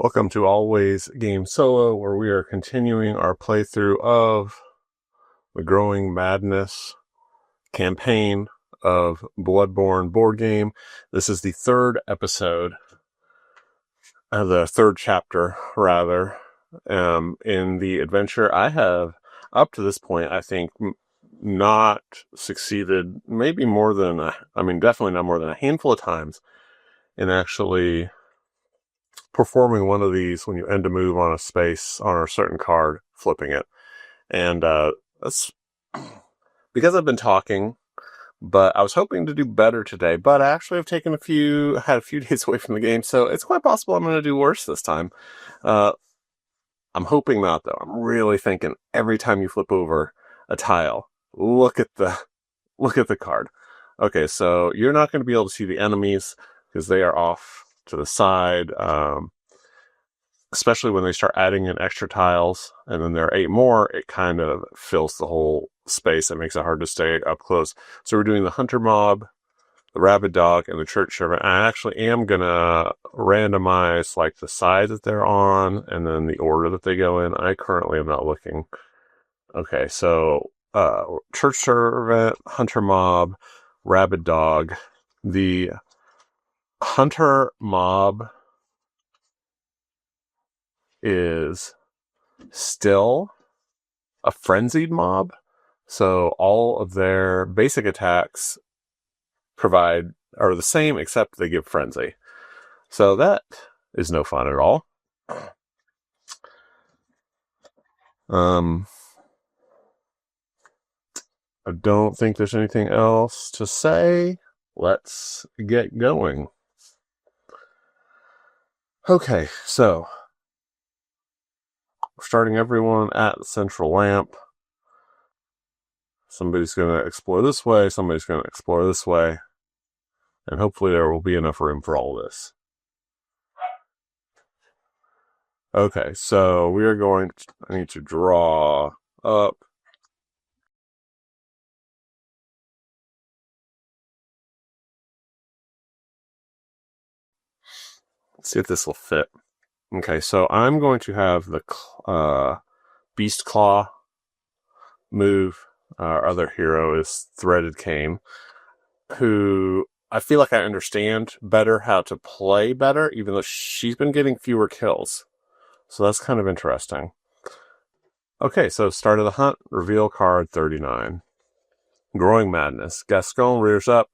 Welcome to Always Game Solo, where we are continuing our playthrough of the Growing Madness campaign of Bloodborne board game. This is the third episode, the third chapter, rather, in the adventure. I have, up to this point, I think, not succeeded, maybe more than, definitely not more than a handful of times in actually performing one of these when you end a move on a space on a certain card, flipping it. And that's because I've been talking, but I was hoping to do better today, but I actually have had a few days away from the game, so it's quite possible I'm going to do worse this time. I'm hoping not, though. I'm really thinking every time you flip over a tile, look at the card. Okay, so you're not going to be able to see the enemies because they are off to the side, especially when they start adding in extra tiles, and then there are 8 more, it kind of fills the whole space. It makes it hard to stay up close. So we're doing the hunter mob, the rabid dog, and the church servant. I actually am going to randomize like the side that they're on, and then the order that they go in. I currently am not looking. Okay, so church servant, hunter mob, rabid dog. The hunter mob is still a frenzied mob, so all of their basic attacks are the same, except they give frenzy. So that is no fun at all. I don't think there's anything else to say. Let's get going. Okay, so we're starting everyone at the central lamp. Somebody's going to explore this way, somebody's going to explore this way, and hopefully there will be enough room for all this. Okay, so I need to draw up. Let's see if this will fit. Okay, so I'm going to have the Beast Claw move. Our other hero is Threaded Cane, who I feel like I understand better how to play better, even though she's been getting fewer kills. So that's kind of interesting. Okay, so start of the hunt, reveal card 39. Growing Madness. Gascon rears up,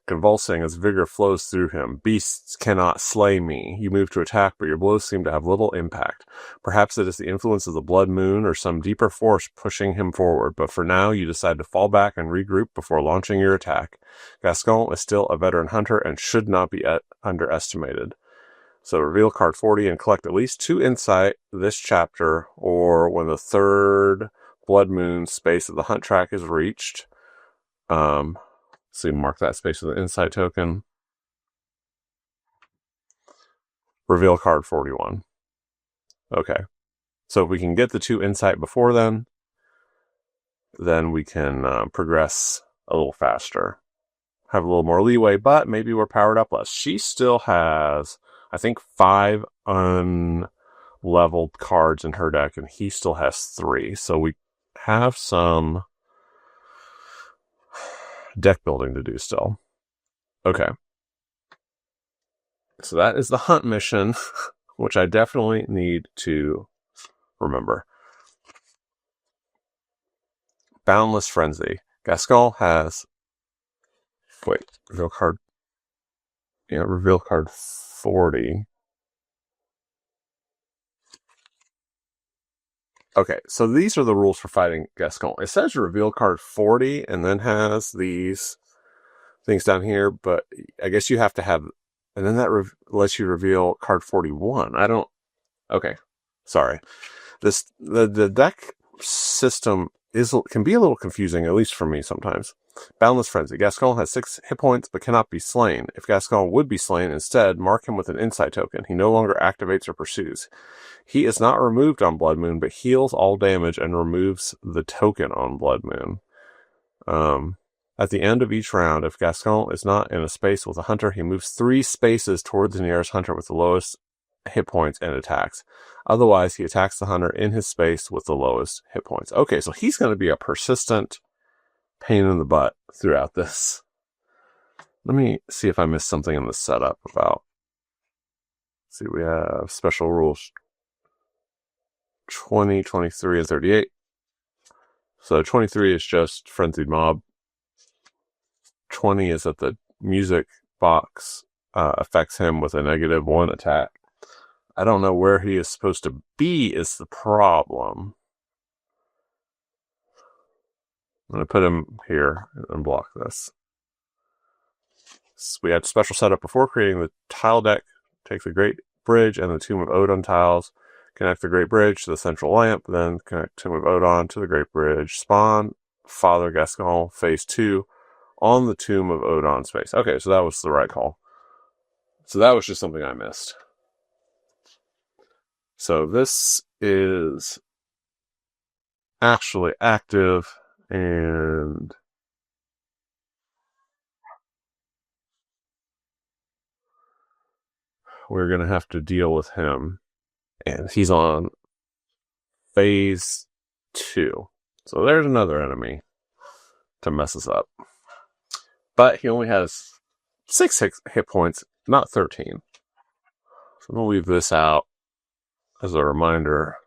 convulsing as vigor flows through him. Beasts cannot slay me. You move to attack, but your blows seem to have little impact. Perhaps it is the influence of the blood moon or some deeper force pushing him forward, but for now you decide to fall back and regroup before launching your attack. Gascon is still a veteran hunter and should not be underestimated. So reveal card 40 and collect at least 2 insight this chapter, or when the third blood moon space of the hunt track is reached. So you mark that space with an insight token. Reveal card 41. Okay. So if we can get the 2 insight before then we can progress a little faster. Have a little more leeway, but maybe we're powered up less. She still has, I think, 5 unleveled cards in her deck, and he still has 3. So we have some deck building to do still. Okay. So that is the hunt mission, which I definitely need to remember. Boundless Frenzy. Gascon has... reveal card... Yeah, reveal card 40. Okay, so these are the rules for fighting Gascon. It says reveal card 40 and then has these things down here, but I guess you have to have... And then that lets you reveal card 41. Okay, sorry. The deck system can be a little confusing, at least for me sometimes. Boundless Frenzy. Gascon has 6 hit points, but cannot be slain. If Gascon would be slain, instead, mark him with an insight token. He no longer activates or pursues. He is not removed on Blood Moon, but heals all damage and removes the token on Blood Moon. At the end of each round, if Gascon is not in a space with a hunter, he moves 3 spaces towards the nearest hunter with the lowest hit points and attacks. Otherwise, he attacks the hunter in his space with the lowest hit points. Okay, so he's going to be a persistent pain in the butt throughout this. Let me see if I missed something in the setup about. Let's see, we have special rules 20, 23, and 38. So 23 is just Frenzied Mob. 20 is that the music box affects him with a -1 attack. I don't know where he is supposed to be is the problem. I'm going to put him here and block this. So we had special setup before creating the tile deck. Take the Great Bridge and the Tomb of Odin tiles. Connect the Great Bridge to the central lamp. Then connect Tomb of Odin to the Great Bridge. Spawn Father Gascon phase 2 on the Tomb of Odin space. Okay, so that was the right call. So that was just something I missed. So this is actually active, and we're going to have to deal with him. And he's on phase 2. So there's another enemy to mess us up. But he only has 6 hit points, not 13. So I'm going to leave this out as a reminder.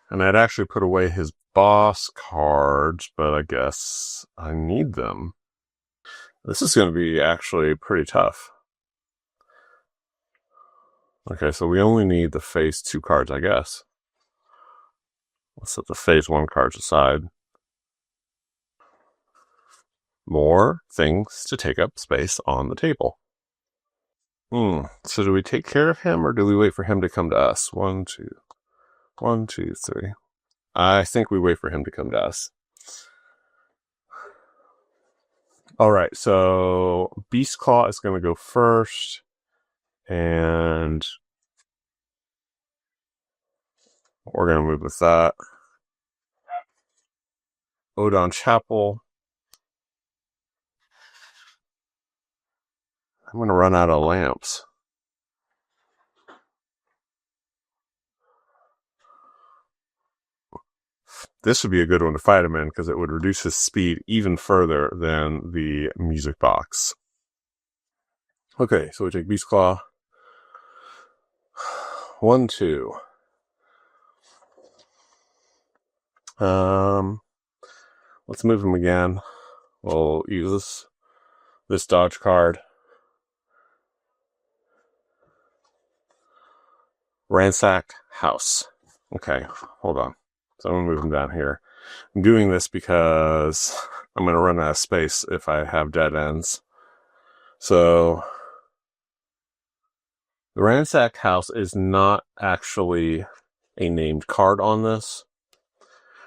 And I'd actually put away his boss cards, but I guess I need them. This is going to be actually pretty tough. Okay, so we only need the phase 2 cards, I guess. Let's set the phase 1 cards aside. More things to take up space on the table. So do we take care of him, or do we wait for him to come to us? 1, 2, 1, 2, 3. I think we wait for him to come to us. Alright, so Beast Claw is going to go first. And we're going to move with that. Odin Chapel. I'm going to run out of lamps. This would be a good one to fight him in, because it would reduce his speed even further than the music box. Okay, so we take Beast Claw. 1, 2. Let's move him again. We'll use this dodge card. Ransack House. Okay, hold on. So I'm going to move him down here. I'm doing this because I'm going to run out of space if I have dead ends. So the Ransack House is not actually a named card on this.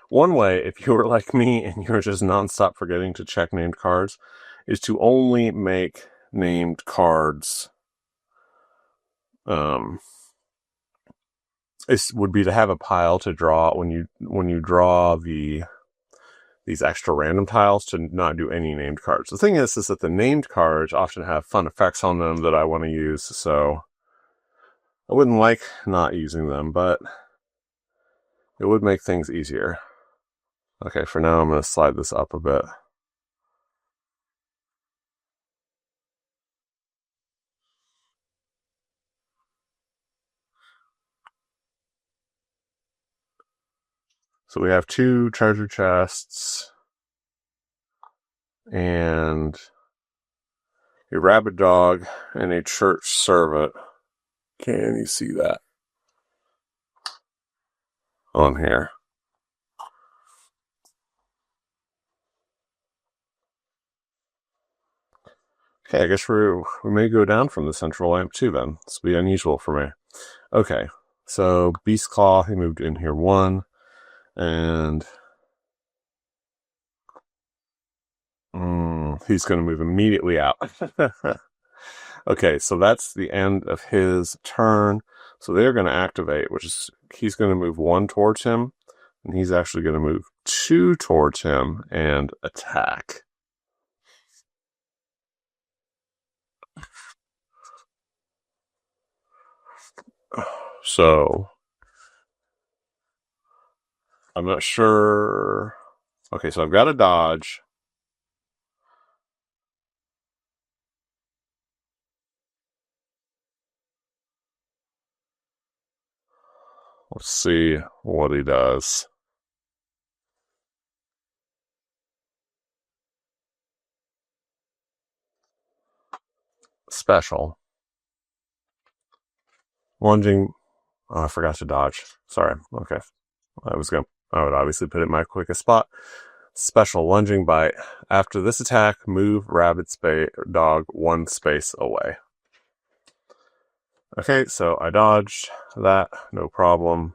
One way, if you were like me and you're just nonstop forgetting to check named cards, is to only make named cards. It would be to have a pile to draw when you draw these extra random tiles, to not do any named cards. The thing is that the named cards often have fun effects on them that I want to use, so I wouldn't like not using them, but it would make things easier. Okay, for now I'm going to slide this up a bit. So we have 2 treasure chests and a rabid dog and a church servant. Can you see that on here? Okay, I guess we may go down from the central lamp too then. This will be unusual for me. Okay, so Beast Claw, he moved in here 1, and he's going to move immediately out. Okay, so that's the end of his turn. So they're going to activate, which is, he's going to move 1 towards him, and he's actually going to move 2 towards him and attack. So I'm not sure. Okay, so I've got a dodge. Let's see what he does. Special. Lunging. Oh, I forgot to dodge. Sorry. Okay. I would obviously put it in my quickest spot. Special lunging bite. After this attack, move dog one space away. Okay, so I dodged that, no problem.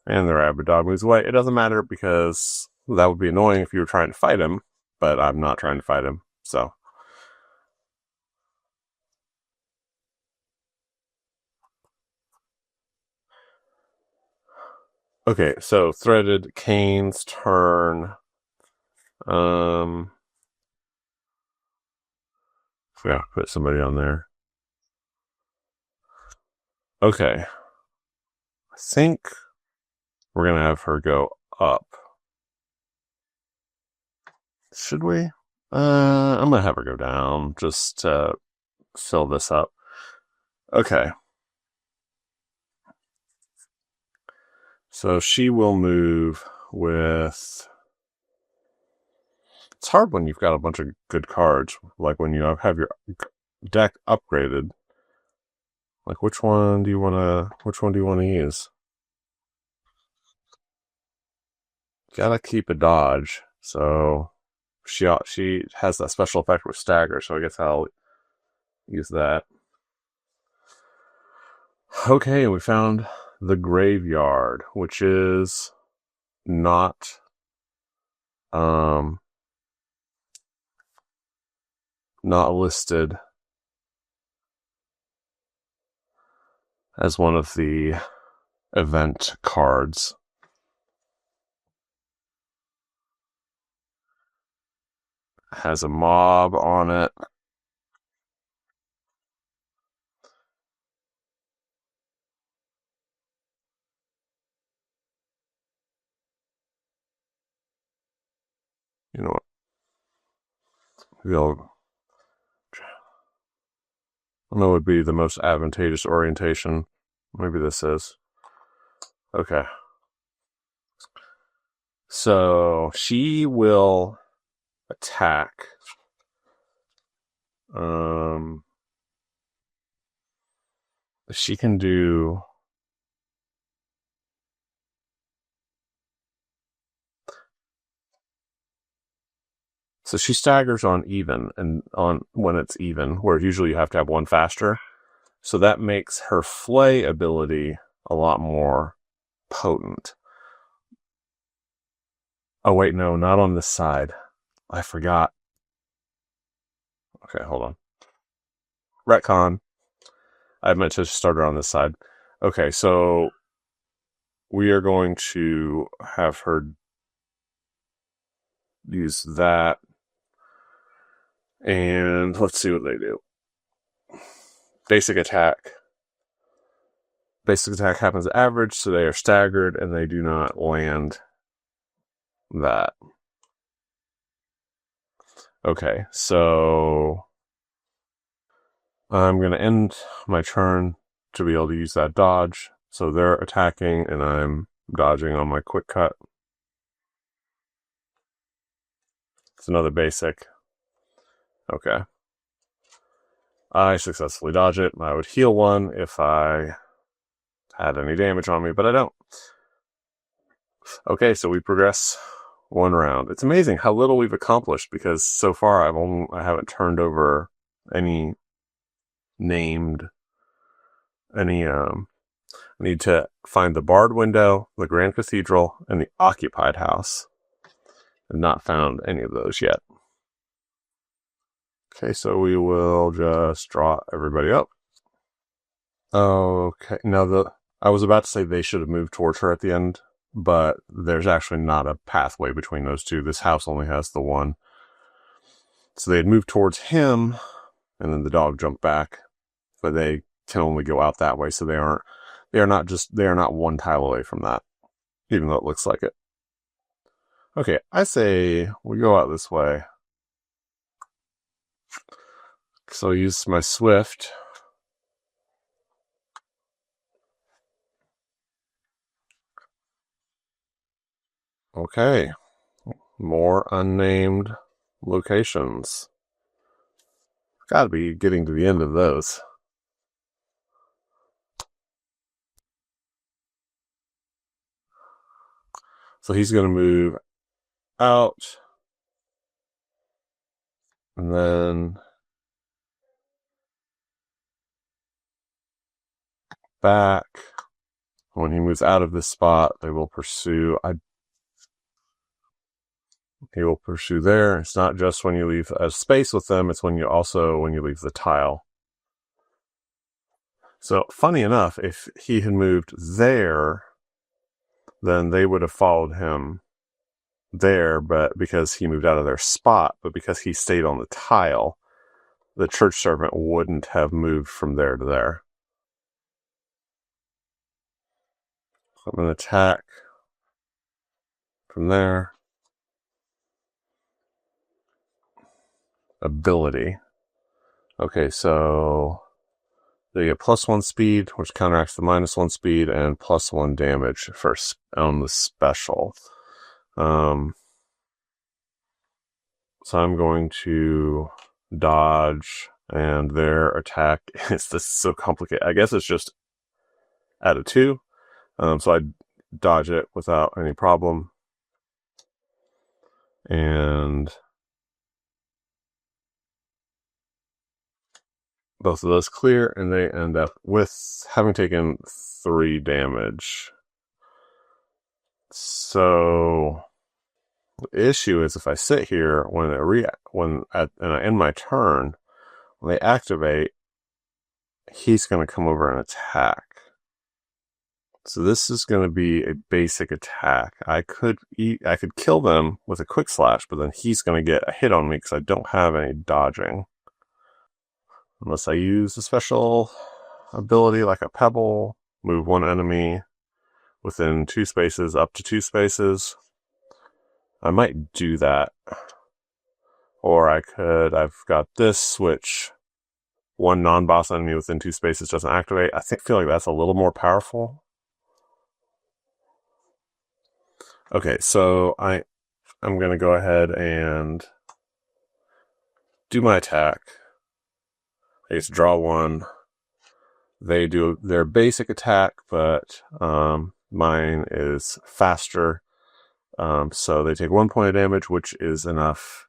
And the rabid dog moves away. It doesn't matter because that would be annoying if you were trying to fight him, but I'm not trying to fight him, so. Okay, so threaded Kane's turn. Yeah, put somebody on there. Okay. I think we're gonna have her go up. Should we? I'm gonna have her go down just to fill this up. Okay. So she will move with. It's hard when you've got a bunch of good cards, like when you have your deck upgraded. Like, which one do you want to use? Gotta keep a dodge. So she has that special effect with stagger, so I guess I'll use that. Okay, we found the graveyard, which is not not listed as one of the event cards. Has a mob on it. You know what? I don't know what would be the most advantageous orientation. Maybe this is. Okay. So she will attack. She can do. So she staggers on even and on when it's even, where usually you have to have one faster. So that makes her flay ability a lot more potent. Oh wait, no, not on this side. I forgot. Okay, hold on. Retcon. I meant to start her on this side. Okay, so we are going to have her use that. And let's see what they do. Basic attack. Basic attack happens average, so they are staggered and they do not land that. Okay, so I'm going to end my turn to be able to use that dodge. So they're attacking and I'm dodging on my quick cut. It's another basic. Okay. I successfully dodge it. I would heal one if I had any damage on me, but I don't. Okay, so we progress one round. It's amazing how little we've accomplished because so far I haven't turned over any named any I need to find the barred window, the Grand Cathedral, and the occupied house. I've not found any of those yet. Okay, so we will just draw everybody up. Okay, now I was about to say they should have moved towards her at the end, but there's actually not a pathway between those two. This house only has the one. So they had moved towards him, and then the dog jumped back, but they can only go out that way, so they are not one tile away from that, even though it looks like it. Okay, I say we go out this way. So I'll use my Swift. Okay, more unnamed locations. Gotta be getting to the end of those. So he's going to move out, and then back. When he moves out of this spot, they will pursue. He will pursue there. It's not just when you leave a space with them, it's when you leave the tile. So, funny enough, if he had moved there, then they would have followed him there, but because he moved out of their spot, but because he stayed on the tile, the church servant wouldn't have moved from there to there. So I'm going to attack from there. Ability. Okay, so they get +1 speed, which counteracts the -1 speed, and +1 damage on the special. So I'm going to dodge, and their attack is this so complicated. I guess it's just at a 2. So I dodge it without any problem. And both of those clear, and they end up with having taken 3 damage. So the issue is if I sit here and I end my turn, when they activate, he's going to come over and attack. So this is going to be a basic attack. I could kill them with a quick slash, but then he's going to get a hit on me because I don't have any dodging. Unless I use a special ability like a pebble, move one enemy within 2 spaces up to 2 spaces. I might do that. Or I've got this, which one non-boss enemy within 2 spaces doesn't activate. I feel like that's a little more powerful. Okay, so I'm going to go ahead and do my attack. I just draw 1. They do their basic attack, but mine is faster. So they take 1 point of damage, which is enough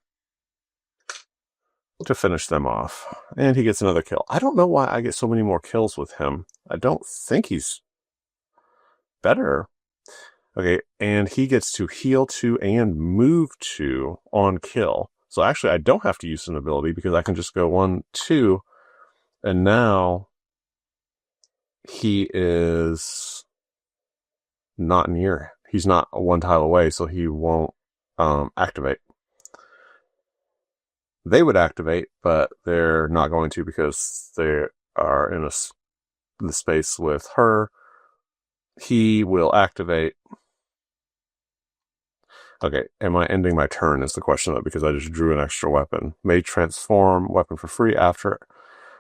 to finish them off. And he gets another kill. I don't know why I get so many more kills with him. I don't think he's better. Okay, and he gets to heal 2 and move 2 on kill. So actually, I don't have to use an ability because I can just go 1, 2, and now he is not near. He's not 1 tile away, so he won't activate. They would activate, but they're not going to because they are in the space with her. He will activate. Okay, am I ending my turn is the question, though, because I just drew an extra weapon. May transform weapon for free after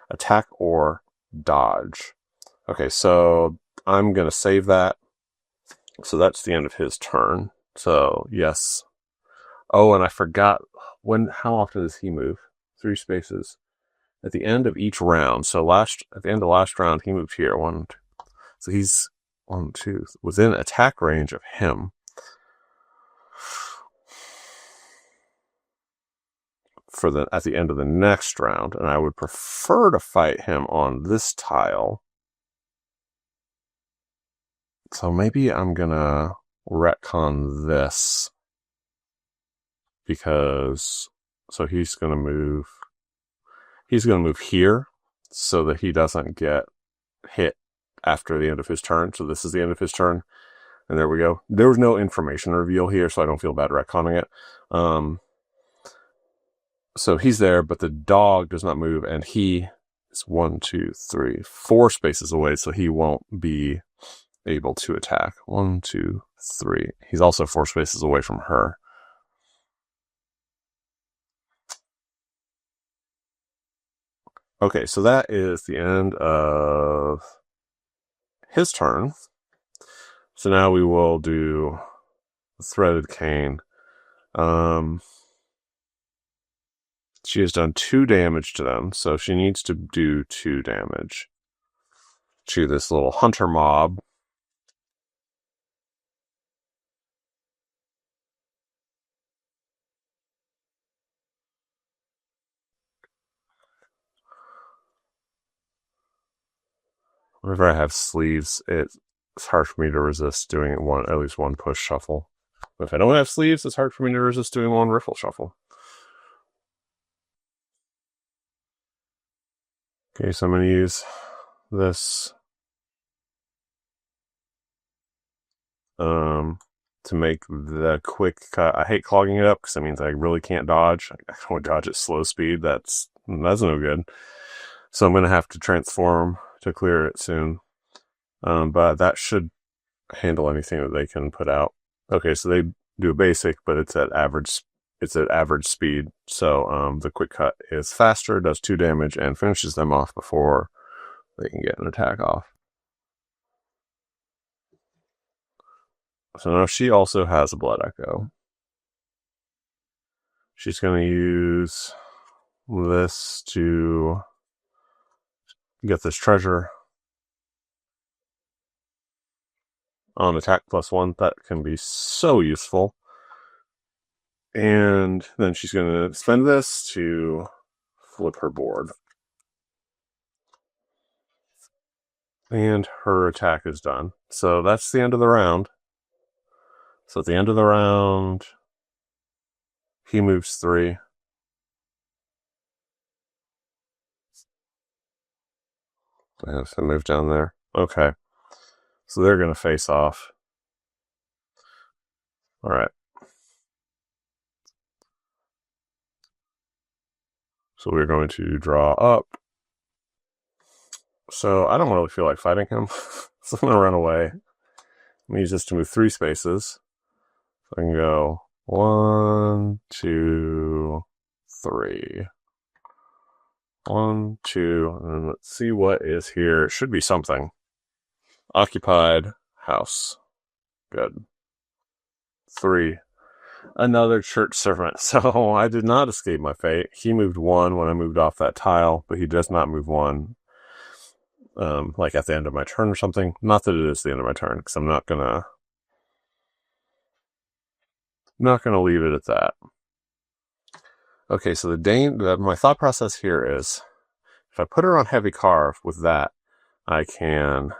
attack or dodge. Okay, so I'm going to save that. So that's the end of his turn. So, yes. Oh, and I forgot, how often does he move? 3 spaces. At the end of each round. So at the end of last round, he moved here. 1, 2. So he's 1, 2, within attack range of him. At the end of the next round, and I would prefer to fight him on this tile. So maybe I'm gonna retcon this because he's gonna move here so that he doesn't get hit after the end of his turn. So this is the end of his turn, and there we go. There was no information reveal here, so I don't feel bad retconning it. So he's there, but the dog does not move, and he is 1, 2, 3, 4 spaces away, so he won't be able to attack. 1, 2, 3. He's also 4 spaces away from her. Okay, so that is the end of his turn. So now we will do the Threaded Cane. She has done 2 damage to them, so she needs to do 2 damage to this little hunter mob. Whenever I have sleeves, it's hard for me to resist doing at least one push shuffle. But if I don't have sleeves, it's hard for me to resist doing one riffle shuffle. Okay, so I'm going to use this to make the quick cut. I hate clogging it up because that means I really can't dodge. I don't want to dodge at slow speed. That's no good. So I'm going to have to transform to clear it soon. But that should handle anything that they can put out. Okay, so they do a basic, but it's at average. It's at average speed. So the quick cut is faster, does 2 damage, and finishes them off before they can get an attack off. So now she also has a Blood Echo. She's going to use this to get this treasure on attack +1. That can be so useful. And then she's going to spend this to flip her board. And her attack is done. So that's the end of the round. So at the end of the round, he moves 3. I have to move down there. Okay. So they're going to face off. All right. So we're going to draw up. So I don't really feel like fighting him. So I'm going to run away. I'm going to use this to move 3 spaces. So I can go 1, 2, 3. 1, 2, and let's see what is here. It should be something. Occupied house. Good. 3. Another church servant. So I did not escape my fate. He moved 1 when I moved off that tile, but he does not move 1 like at the end of my turn or something. Not that it is the end of my turn, because I'm not gonna leave it at that. Okay, so my thought process here is, if I put her on heavy carve with that, I can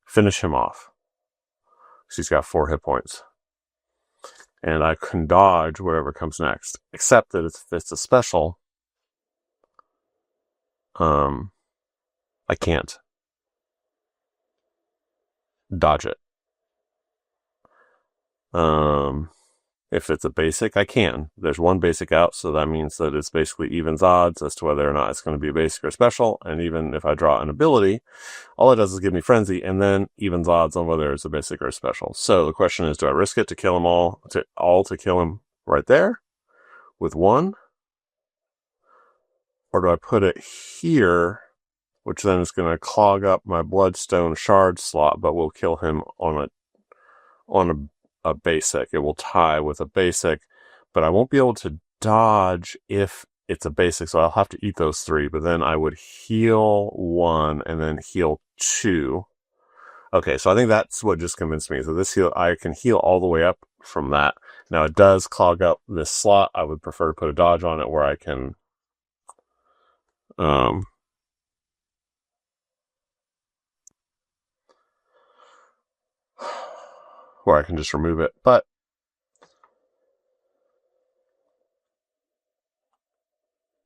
finish him off. She's got 4 hit points. And I can dodge whatever comes next. Except that if it's a special, I can't dodge it. If it's a basic, I can. There's 1 basic out, so that means that it's basically evens odds as to whether or not it's going to be a basic or special. And even if I draw an ability, all it does is give me frenzy, and then evens odds on whether it's a basic or a special. So the question is, do I risk it to kill him all to kill him right there with 1? Or do I put it here, which then is going to clog up my Bloodstone Shard slot, but will kill him on a basic. It will tie with a basic, but I won't be able to dodge if it's a basic, so I'll have to eat those 3, but then I would heal 1 and then heal 2. Okay, so I think that's what just convinced me. So this I can heal all the way up from that. Now it does clog up this slot. I would prefer to put a dodge on it where I can just remove it. But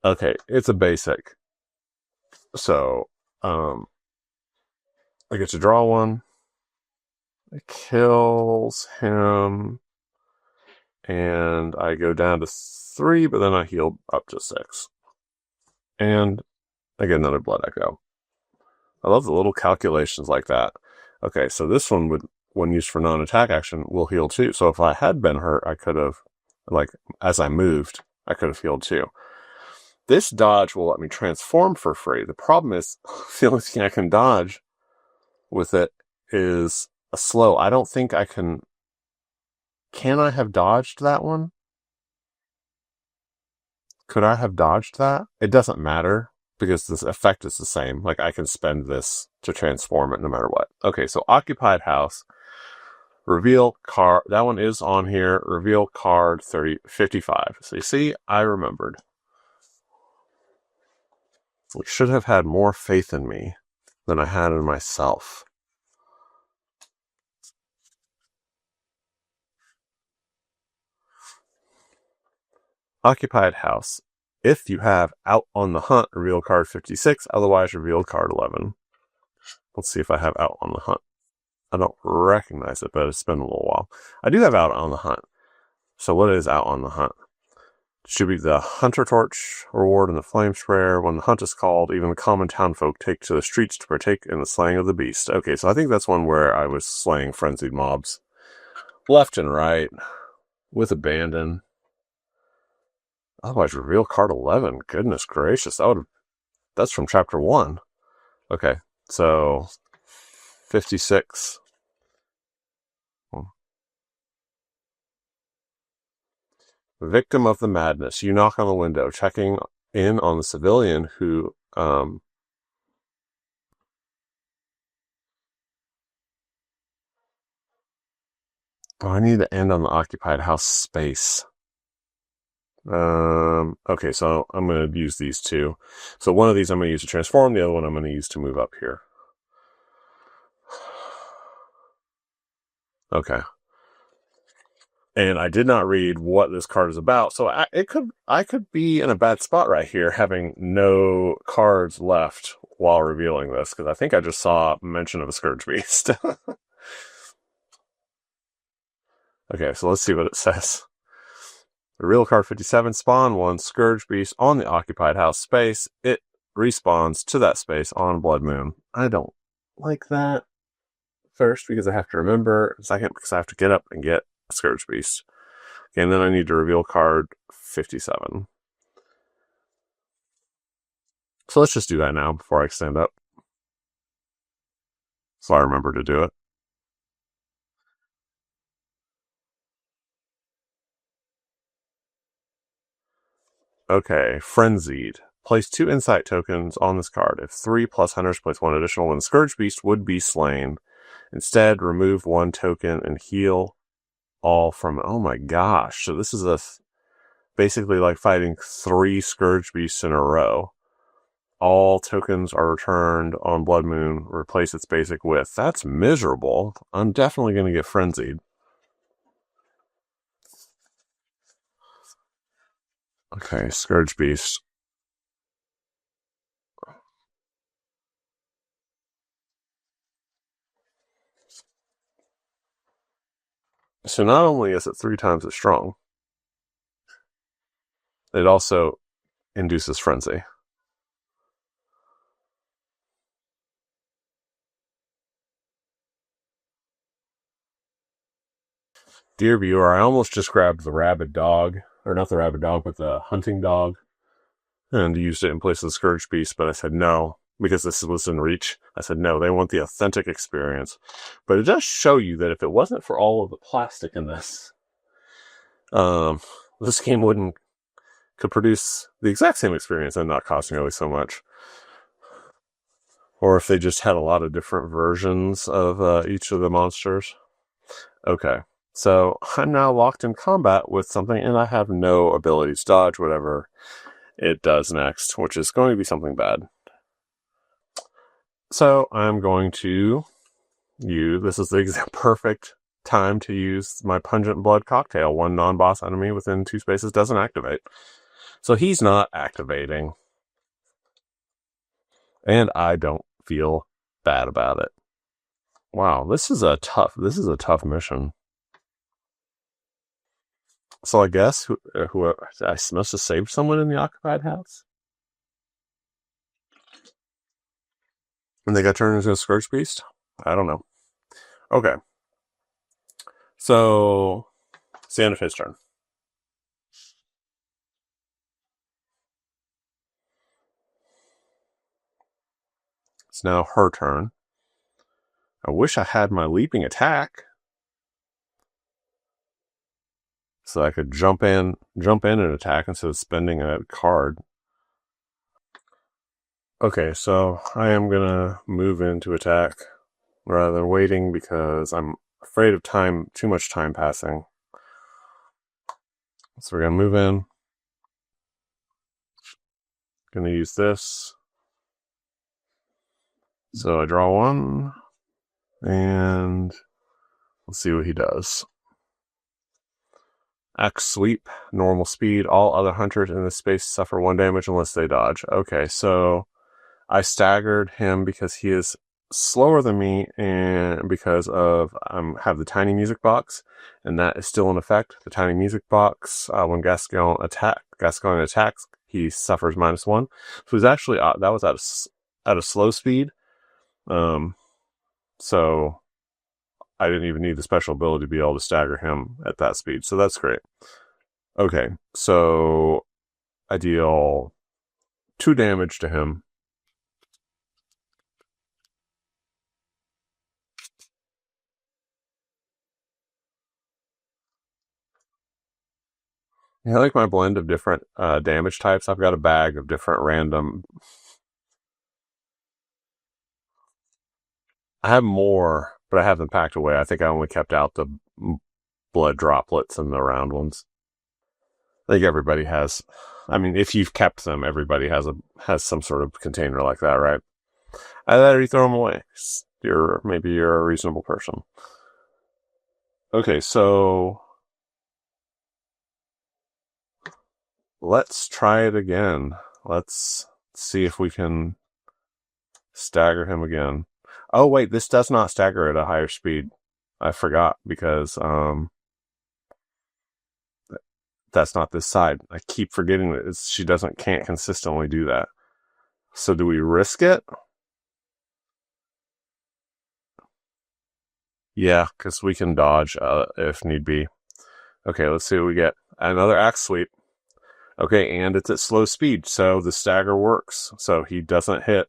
okay, it's a basic. So I get to draw 1. It kills him. And I go down to 3, but then I heal up to 6. And I get another blood echo. I love the little calculations like that. Okay, so this one would, when used for non-attack action, will heal too. So if I had been hurt, I could have, like, as I moved, I could have healed too. This dodge will let me transform for free. The problem is, the only thing I can dodge with it is a slow. I don't think I can. Can I have dodged that one? Could I have dodged that? It doesn't matter because this effect is the same. Like, I can spend this to transform it no matter what. Okay, so Occupied House. Reveal card. That one is on here. Reveal card 55. So you see, I remembered. We should have had more faith in me than I had in myself. Occupied House. If you have Out on the Hunt, reveal card 56. Otherwise, reveal card 11. Let's see if I have Out on the Hunt. I don't recognize it, but it's been a little while. I do have Out on the Hunt. So what is Out on the Hunt? Distribute the Hunter Torch reward and the Flame Sprayer. When the hunt is called, even the common townfolk take to the streets to partake in the slaying of the beast. Okay, so I think that's one where I was slaying frenzied mobs left and right with abandon. Otherwise, reveal card 11. Goodness gracious, that's from chapter 1. Okay, so 56. Victim of the madness. You knock on the window, checking in on the civilian who, oh, I need to end on the occupied house space. Okay, so I'm going to use these two. So one of these I'm going to use to transform, the other one I'm going to use to move up here. Okay. And I did not read what this card is about, so I could be in a bad spot right here, having no cards left while revealing this, because I think I just saw mention of a Scourge Beast. Okay, so let's see what it says. Reveal card 57, spawn one Scourge Beast on the occupied house space. It respawns to that space on Blood Moon. I don't like that. First, because I have to remember. Second, because I have to get up and get a Scourge Beast. Okay, and then I need to reveal card 57. So let's just do that now before I stand up. So I remember to do it. Okay, Frenzied. Place 2 insight tokens on this card. If 3 plus hunters place 1 additional when the Scourge Beast would be slain. Instead, remove 1 token and heal all from... Oh my gosh. So this is basically like fighting 3 Scourge Beasts in a row. All tokens are returned on Blood Moon. Replace its basic with. That's miserable. I'm definitely going to get Frenzied. Okay, Scourge Beast. So not only is it 3 times as strong, it also induces frenzy. Dear viewer, I almost just grabbed the rabid dog, or not the rabid dog, but the hunting dog, and used it in place of the Scourge Beast, but I said no, because this was in Reach. I said no, they want the authentic experience. But it does show you that if it wasn't for all of the plastic in this, this game could produce the exact same experience and not cost nearly so much. Or if they just had a lot of different versions of each of the monsters. Okay, so I'm now locked in combat with something, and I have no ability to dodge whatever it does next, which is going to be something bad. So I'm going to use... This is the perfect time to use my Pungent Blood Cocktail. 1 non-boss enemy within 2 spaces doesn't activate. So he's not activating. And I don't feel bad about it. Wow, this is a tough mission. So I guess who I must have saved someone in the occupied house. And they got turned into a Scourge Beast? I don't know. Okay. So, it's the end of his turn. It's now her turn. I wish I had my leaping attack, so I could jump in and attack instead of spending a card. Okay, so I am gonna move in to attack rather than waiting because I'm afraid of too much time passing. So we're gonna move in. Gonna use this. So I draw one, and let's see what he does. Axe sweep, normal speed. All other hunters in this space suffer 1 damage unless they dodge. Okay, so I staggered him because he is slower than me, and because of have the tiny music box, and that is still in effect. The tiny music box, when Gascoigne attacks, he suffers -1. So he's actually that was at a slow speed. So I didn't even need the special ability to be able to stagger him at that speed. So that's great. Okay, so I deal 2 damage to him. I like my blend of different damage types. I've got a bag of different random. I have more, but I have them packed away. I think I only kept out the blood droplets and the round ones. I think everybody has. I mean, if you've kept them, everybody has some sort of container like that, right? Either that or you throw them away. Maybe you're a reasonable person. Okay, so let's try it again. Let's see if we can stagger him again. Oh wait, this does not stagger at a higher speed. I forgot because that's not this side. I keep forgetting that she can't consistently do that. So do we risk it? Yeah, because we can dodge if need be. Okay, let's see what we get. Another axe sweep. Okay, and it's at slow speed, so the stagger works. So he doesn't hit,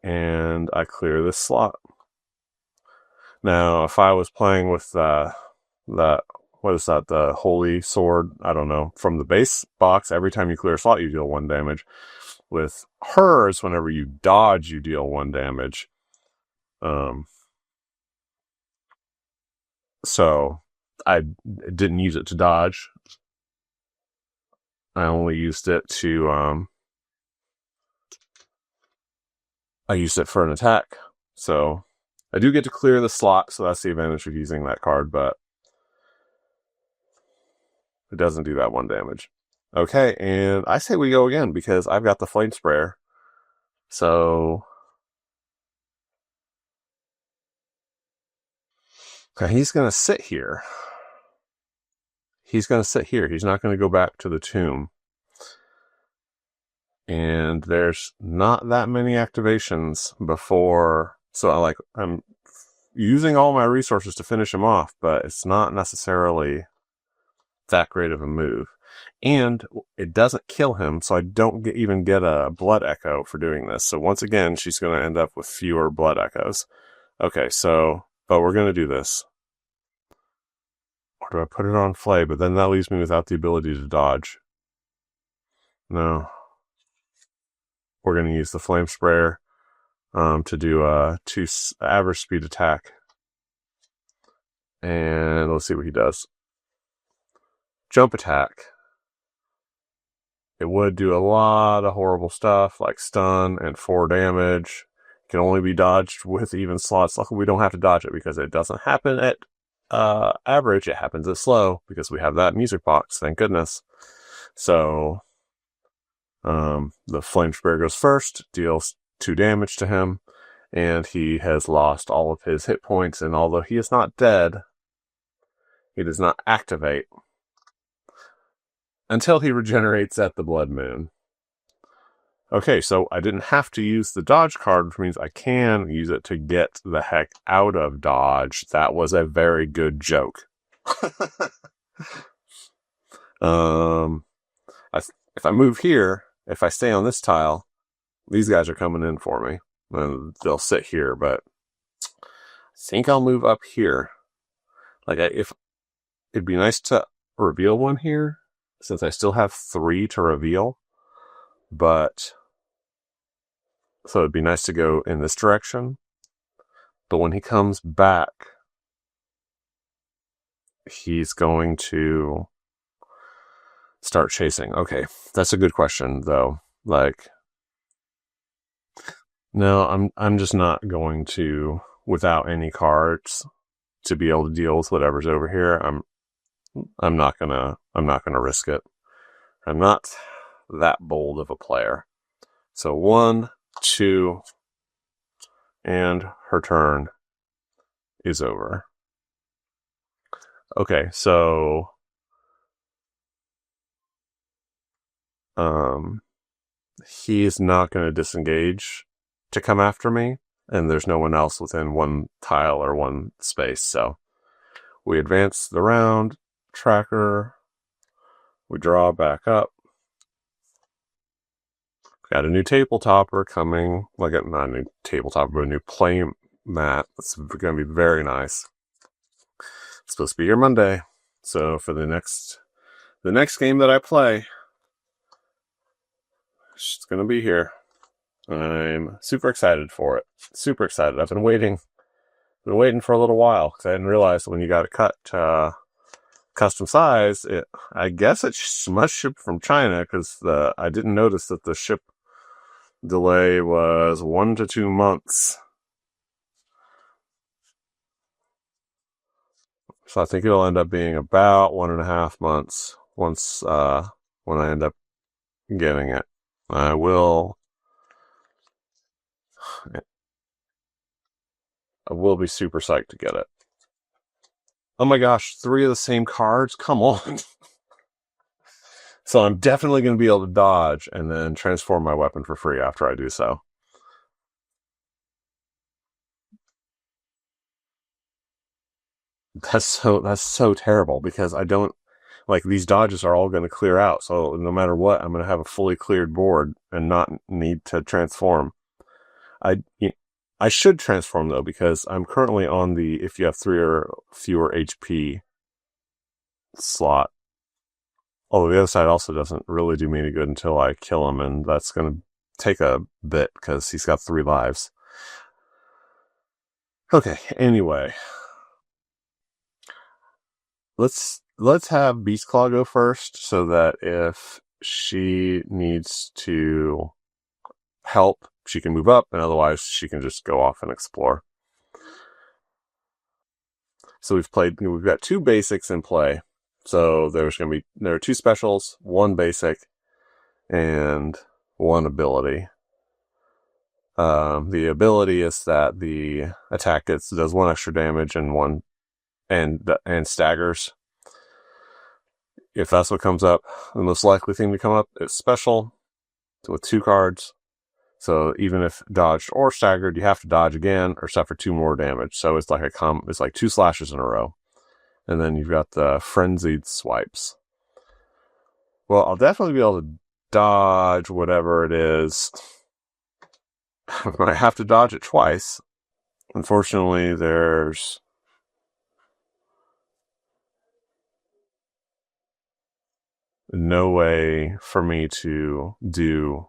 and I clear this slot. Now, if I was playing with what is that, the holy sword, I don't know, from the base box, every time you clear a slot, you deal 1 damage. With hers, whenever you dodge, you deal 1 damage. So I didn't use it to dodge. I only used it to, I used it for an attack. So I do get to clear the slot, so that's the advantage of using that card, but it doesn't do that 1 damage. Okay, and I say we go again because I've got the flame sprayer. So okay, he's gonna sit here. He's not gonna go back to the tomb. And there's not that many activations before, so I'm using all my resources to finish him off, but it's not necessarily that great of a move. And it doesn't kill him, so I don't even get a blood echo for doing this. So once again, she's going to end up with fewer blood echoes. Okay, but we're going to do this. Or do I put it on Flay? But then that leaves me without the ability to dodge. No. We're going to use the flame sprayer to do a 2 average speed attack. And let's see what he does. Jump attack. It would do a lot of horrible stuff like stun and 4 damage. It can only be dodged with even slots. Luckily, we don't have to dodge it because it doesn't happen at average. It happens at slow because we have that music box. Thank goodness. So the flame sprayer goes first, deals 2 damage to him, and he has lost all of his hit points. And although he is not dead, he does not activate until he regenerates at the blood moon. Okay, so I didn't have to use the dodge card, which means I can use it to get the heck out of dodge. That was a very good joke. um, if I move here, if I stay on this tile, these guys are coming in for me. And they'll sit here, but I think I'll move up here. Like, if it'd be nice to reveal one here, since I still have 3 to reveal. But so it'd be nice to go in this direction. But when he comes back, he's going to start chasing. Okay, that's a good question, though. Like, no, I'm just not going to, without any cards, to be able to deal with whatever's over here. I'm not gonna risk it. I'm not that bold of a player. So 1, 2, and her turn is over. Okay, so he is not going to disengage to come after me, and there's no one else within 1 tile or 1 space. So we advance the round tracker. We draw back up. Got a new tabletopper coming. Like, not a new tabletopper, but a new play mat. It's going to be very nice. It's supposed to be here Monday. So for the next game that I play, it's going to be here. I'm super excited for it. Super excited. I've been waiting for a little while because I didn't realize when you got it cut custom size, I guess it must ship from China because I didn't notice that the ship delay was 1 to 2 months. So I think it'll end up being about 1.5 months once when I end up getting it. I will be super psyched to get it. Oh my gosh, 3 of the same cards? Come on. So I'm definitely going to be able to dodge and then transform my weapon for free after I do so. That's so terrible because I don't, like, these dodges are all going to clear out. So no matter what, I'm going to have a fully cleared board and not need to transform. I should transform though, because I'm currently on the if you have 3 or fewer HP slot. Oh, the other side also doesn't really do me any good until I kill him, and that's going to take a bit because he's got 3 lives. Okay, anyway. Let's have Beastclaw go first so that if she needs to help, she can move up, and otherwise she can just go off and explore. So we've got 2 basics in play. So there are 2 specials, 1 basic, and 1 ability. The ability is that the attack does 1 extra damage and staggers. If that's what comes up, the most likely thing to come up is special with 2 cards. So even if dodged or staggered, you have to dodge again or suffer 2 more damage. So it's like it's like 2 slashes in a row. And then you've got the frenzied swipes. Well, I'll definitely be able to dodge whatever it is. I have to dodge it twice. Unfortunately, there's no way for me to do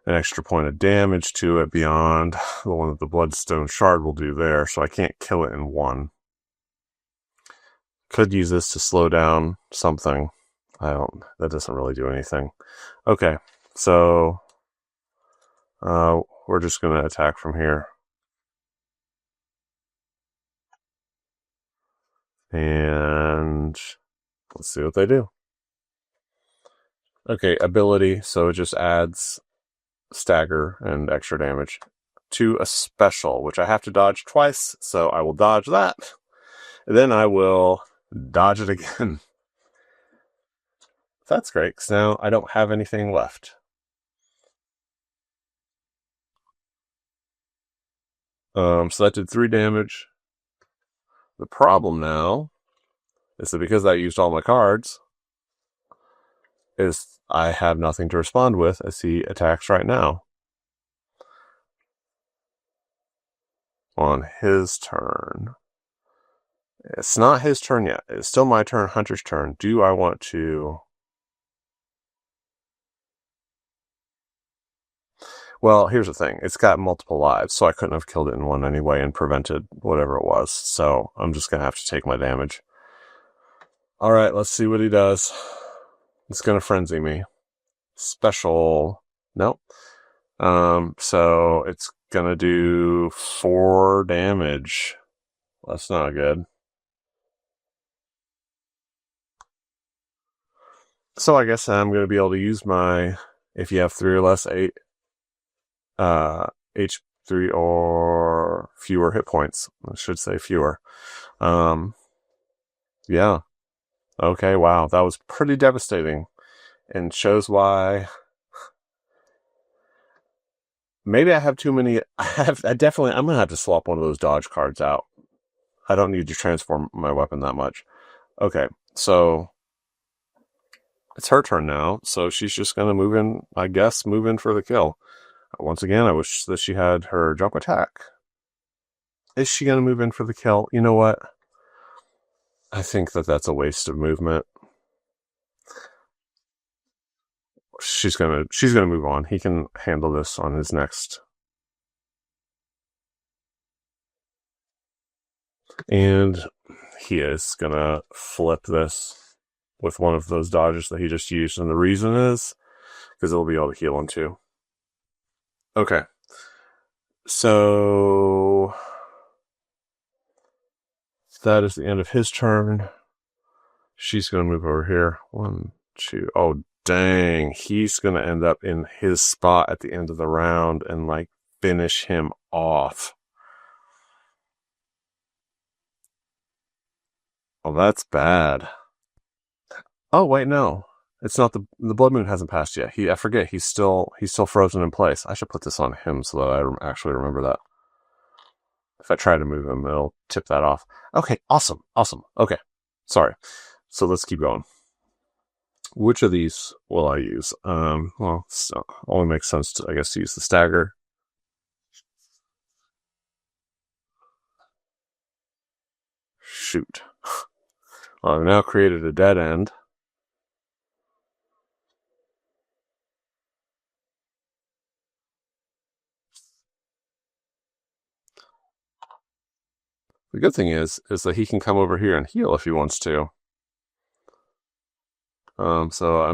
an extra point of damage to it beyond the one that the Bloodstone Shard will do there, so I can't kill it in 1. Could use this to slow down something. That doesn't really do anything. Okay, so we're just going to attack from here. And let's see what they do. Okay, ability, so it just adds stagger and extra damage to a special, which I have to dodge twice, so I will dodge that. And then I will dodge it again. That's great, because now I don't have anything left. So that did 3 damage. The problem now is that because I used all my cards, is I have nothing to respond with as he attacks right now. On his turn. It's not his turn yet. It's still my turn, Hunter's turn. Do I want to... Well, here's the thing. It's got multiple lives, so I couldn't have killed it in one anyway and prevented whatever it was. So I'm just going to have to take my damage. Alright, let's see what he does. It's going to frenzy me. Special... Nope. So it's going to do 4 damage. That's not good. So I guess I'm going to be able to use my, if you have 3 or less, 8 H3 or fewer hit points. I should say fewer. Yeah. Okay, wow. That was pretty devastating. And shows why... Maybe I have too many... I'm going to have to swap one of those dodge cards out. I don't need to transform my weapon that much. Okay, so... It's her turn now, so she's just going to move in, I guess, move in for the kill. Once again, I wish that she had her jump attack. Is she going to move in for the kill? You know what? I think that that's a waste of movement. She's gonna move on. He can handle this on his next. And he is gonna flip this with one of those dodges that he just used. And the reason is because it'll be able to heal him too. Okay. So that is the end of his turn. She's going to move over here. 1, 2. Oh, dang. He's going to end up in his spot at the end of the round and, like, finish him off. Oh, that's bad. Oh, wait, no. It's not the blood moon hasn't passed yet. I forget. He's still frozen in place. I should put this on him so that I actually remember that. If I try to move him, it'll tip that off. Okay, awesome. Okay, sorry. So let's keep going. Which of these will I use? Well, so only makes sense to, I guess, to use the stagger. Shoot. Well, I've now created a dead end. The good thing is that he can come over here and heal if he wants to. So I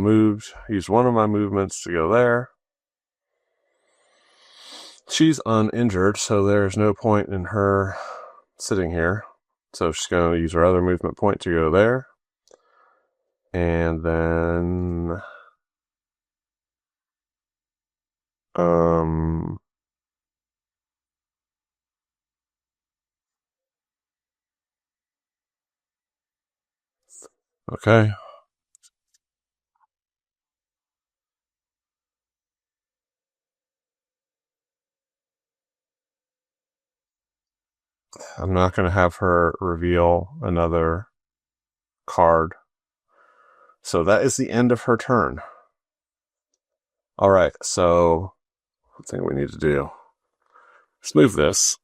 used one of my movements to go there. She's uninjured, so there's no point in her sitting here. So she's going to use her other movement point to go there. And then... Okay. I'm not going to have her reveal another card. So that is the end of her turn. Alright, so I think we need to do. Let's move this.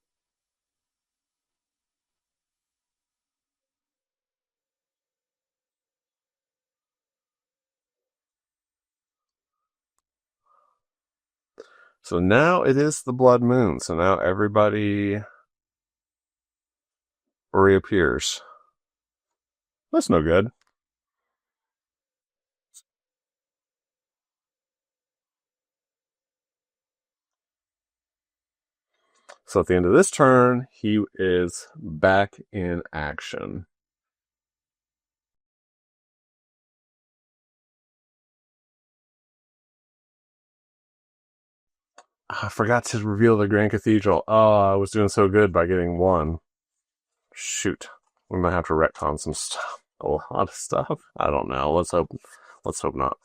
So now it is the blood moon. So now everybody reappears. That's no good. So at the end of this turn, he is back in action. I forgot to reveal the Grand Cathedral. Oh, I was doing so good by getting 1. Shoot. We might have to retcon some stuff. A lot of stuff. I don't know. Let's hope not.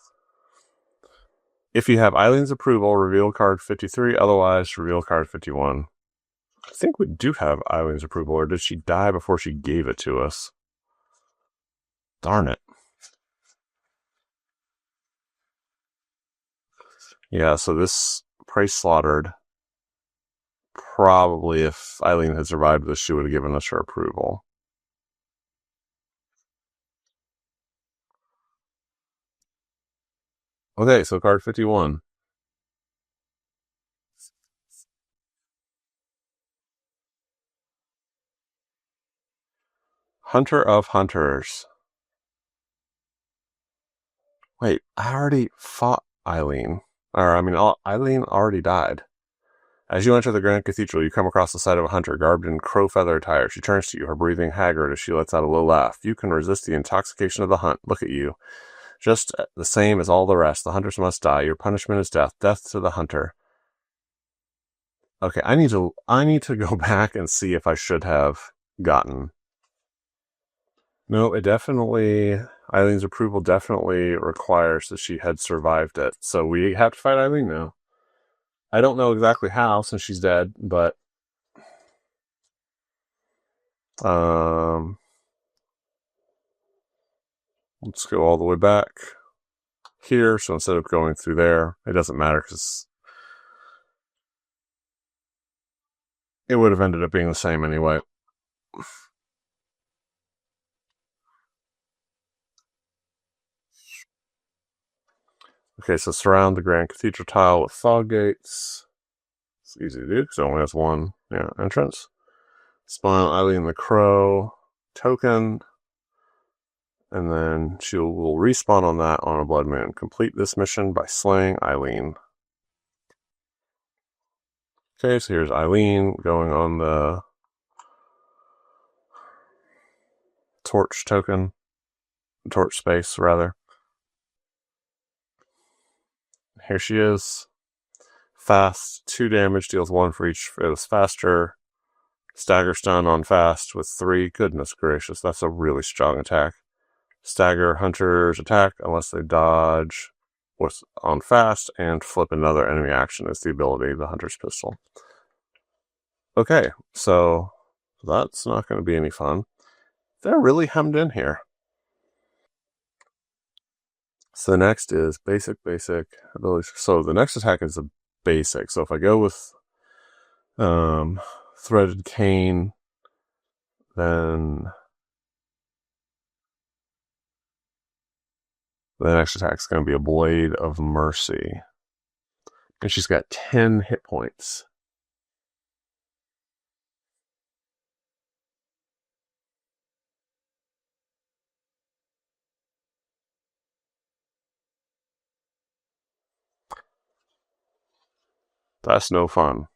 If you have Eileen's approval, reveal card 53. Otherwise, reveal card 51. I think we do have Eileen's approval, or did she die before she gave it to us? Darn it. Yeah, so this prey slaughtered. Probably if Eileen had survived this, she would have given us her approval. Okay, so card 51. Hunter of Hunters. Wait, I already fought Eileen. Eileen already died. As you enter the Grand Cathedral, you come across the sight of a hunter garbed in crow feather attire. She turns to you, her breathing haggard as she lets out a low laugh. You can resist the intoxication of the hunt. Look at you. Just the same as all the rest. The hunters must die. Your punishment is death. Death to the hunter. Okay, I need to go back and see if I should have gotten. No, Eileen's approval definitely requires that she had survived it. So we have to fight Eileen now. I don't know exactly how since she's dead, but let's go all the way back here. So instead of going through there, it doesn't matter because it would have ended up being the same anyway. Okay, so surround the Grand Cathedral tile with fog gates. It's easy to do because it only has one entrance. Spawn Eileen the Crow token, and then she will respawn on that on a blood moon. Complete this mission by slaying Eileen. Okay, so here's Eileen going on the torch token. Torch space, rather. Here she is. Fast, 2 damage, deals 1 for each. It was faster. Stagger stun on fast with 3. Goodness gracious, that's a really strong attack. Stagger hunters attack unless they dodge with on fast, and flip another enemy action is the ability, the hunter's pistol. Okay, so that's not going to be any fun. They're really hemmed in here. So the next is basic abilities. So the next attack is a basic. So if I go with threaded cane, then the next attack is going to be a blade of mercy, and she's got 10 hit points. That's no fun.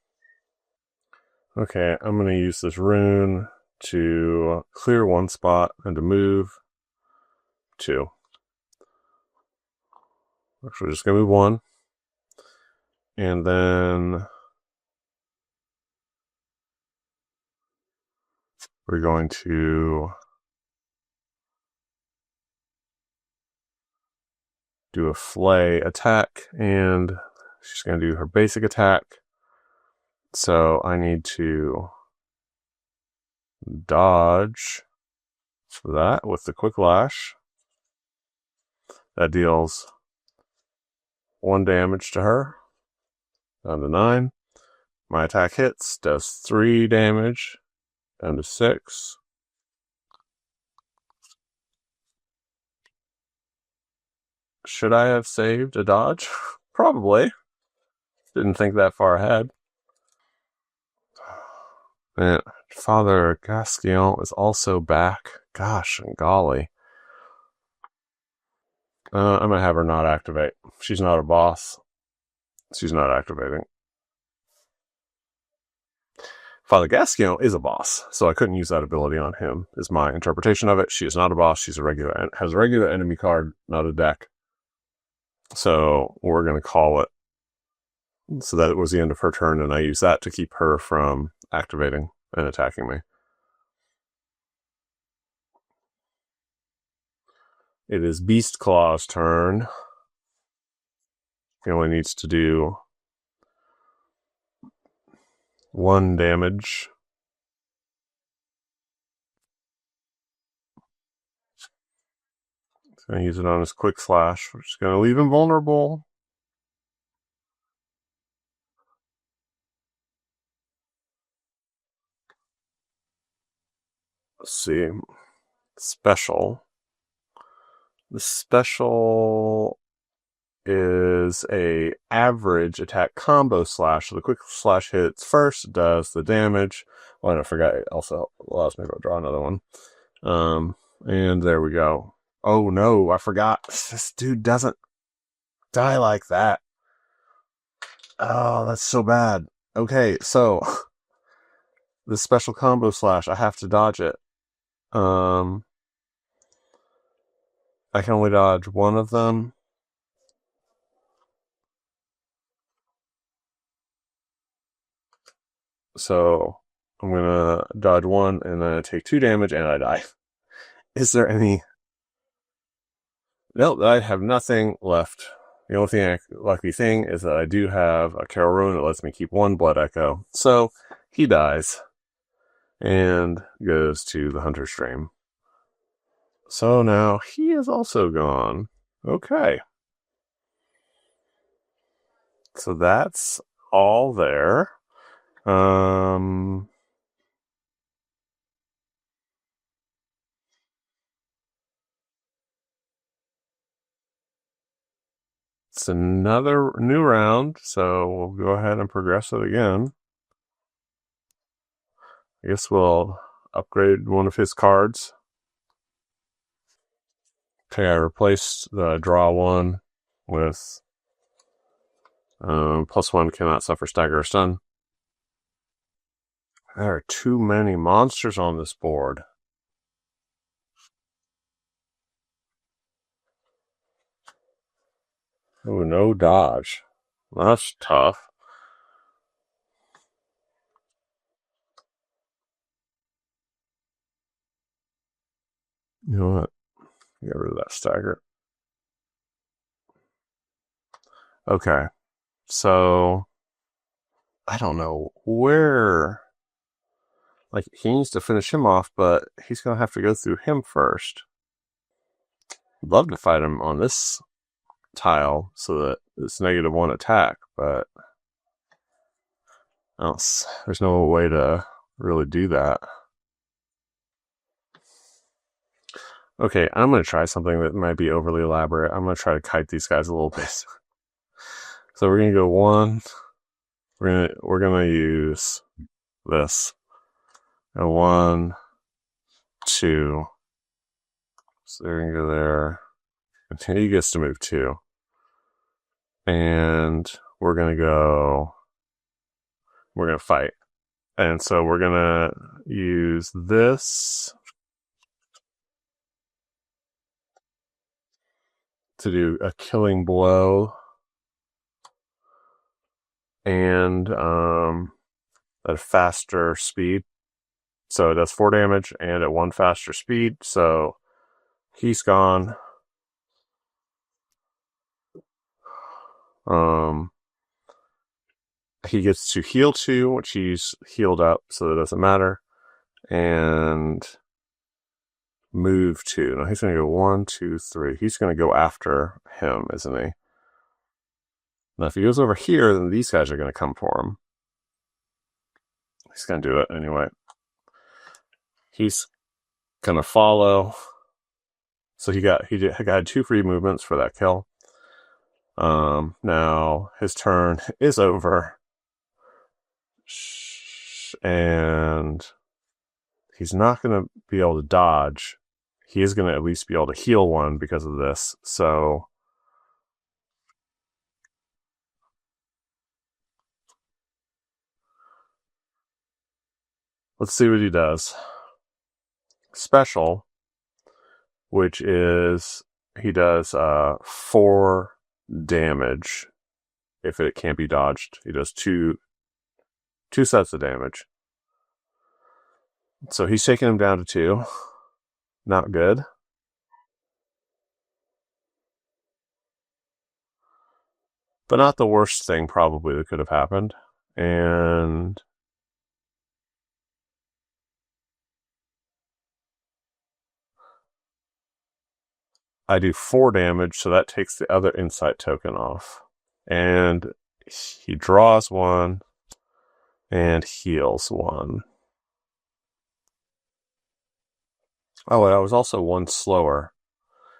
Okay, I'm going to use this rune to clear 1 spot and to move 2. Actually, just going to move 1. And then we're going to do a flay attack, and she's going to do her basic attack. So I need to dodge for that with the quick lash. That deals 1 damage to her, down to 9. My attack hits, does 3 damage, down to 6. Should I have saved a dodge? Probably. Didn't think that far ahead. And Father Gasquion is also back. Gosh and golly. I'm going to have her not activate. She's not a boss. She's not activating. Father Gasquion is a boss, so I couldn't use that ability on him, is my interpretation of it. She is not a boss. She's has a regular enemy card, not a deck. So we're going to call it. So that was the end of her turn, and I use that to keep her from activating and attacking me. It is Beast Claw's turn. He only needs to do 1 damage. He's going to use it on his quick slash, which is going to leave him vulnerable. Let's see. Special. The special is a average attack combo slash. So the quick slash hits first, does the damage. Well, I forgot it also allows me to draw another one. And there we go. Oh no, I forgot. This dude doesn't die like that. Oh, that's so bad. Okay, so this special combo slash, I have to dodge it. I can only dodge one of them. So I'm gonna dodge one and then I take 2 damage and I die. Is there any? Nope, I have nothing left. The only lucky thing is that I do have a Carol Rune that lets me keep 1 Blood Echo. So he dies and goes to the Hunter's Stream. So now he is also gone. Okay. So that's all there. It's another new round, so we'll go ahead and progress it again. I guess we'll upgrade one of his cards. Okay, I replaced the draw 1 with +1 cannot suffer stagger or stun. There are too many monsters on this board. Oh, no dodge. That's tough. You know what? Get rid of that stagger. Okay. So, I don't know where. Like, he needs to finish him off, but he's going to have to go through him first. I'd love to fight him on this tile so that it's -1 attack, but there's no way to really do that. Okay, I'm going to try something that might be overly elaborate. I'm going to try to kite these guys a little bit. So we're going to go 1. We're going to use this. And 1, 2. So they're going to go there. And he gets to move 2. And we're going to fight. And so we're going to use this to do a killing blow. And at a faster speed. So it does 4 damage and at 1 faster speed. So he's gone. He gets to heal 2, which he's healed up, so it doesn't matter. And move 2. Now he's going to go 1, 2, 3. He's going to go after him, isn't he? Now if he goes over here, then these guys are going to come for him. He's going to do it anyway. He's going to follow. So he had 2 free movements for that kill. Now his turn is over. And he's not going to be able to dodge. He is going to at least be able to heal 1 because of this. So let's see what he does. Special, which is he does 4 damage if it can't be dodged. He does 2 sets of damage. So he's taking him down to 2. Not good. But not the worst thing probably that could have happened. And I do 4 damage, so that takes the other insight token off. And he draws 1 and heals 1. Oh, and I was also 1 slower.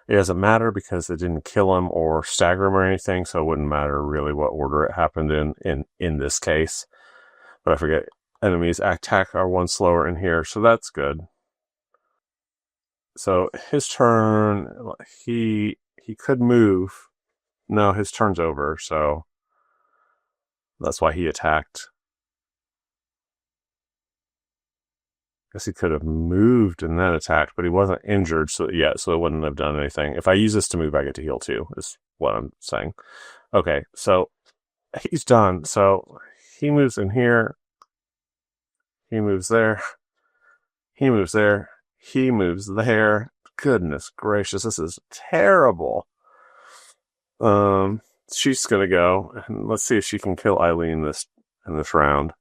It doesn't matter because it didn't kill him or stagger him or anything, so it wouldn't matter really what order it happened in this case. But I forget, enemies attack are 1 slower in here, so that's good. So his turn, he could move. No, his turn's over, so that's why he attacked. I guess he could have moved and then attacked, but he wasn't injured, so it wouldn't have done anything. If I use this to move, I get to heal too, is what I'm saying. Okay, so he's done. So he moves in here. He moves there. He moves there. He moves there. Goodness gracious, this is terrible. She's gonna go, and let's see if she can kill Eileen in this round.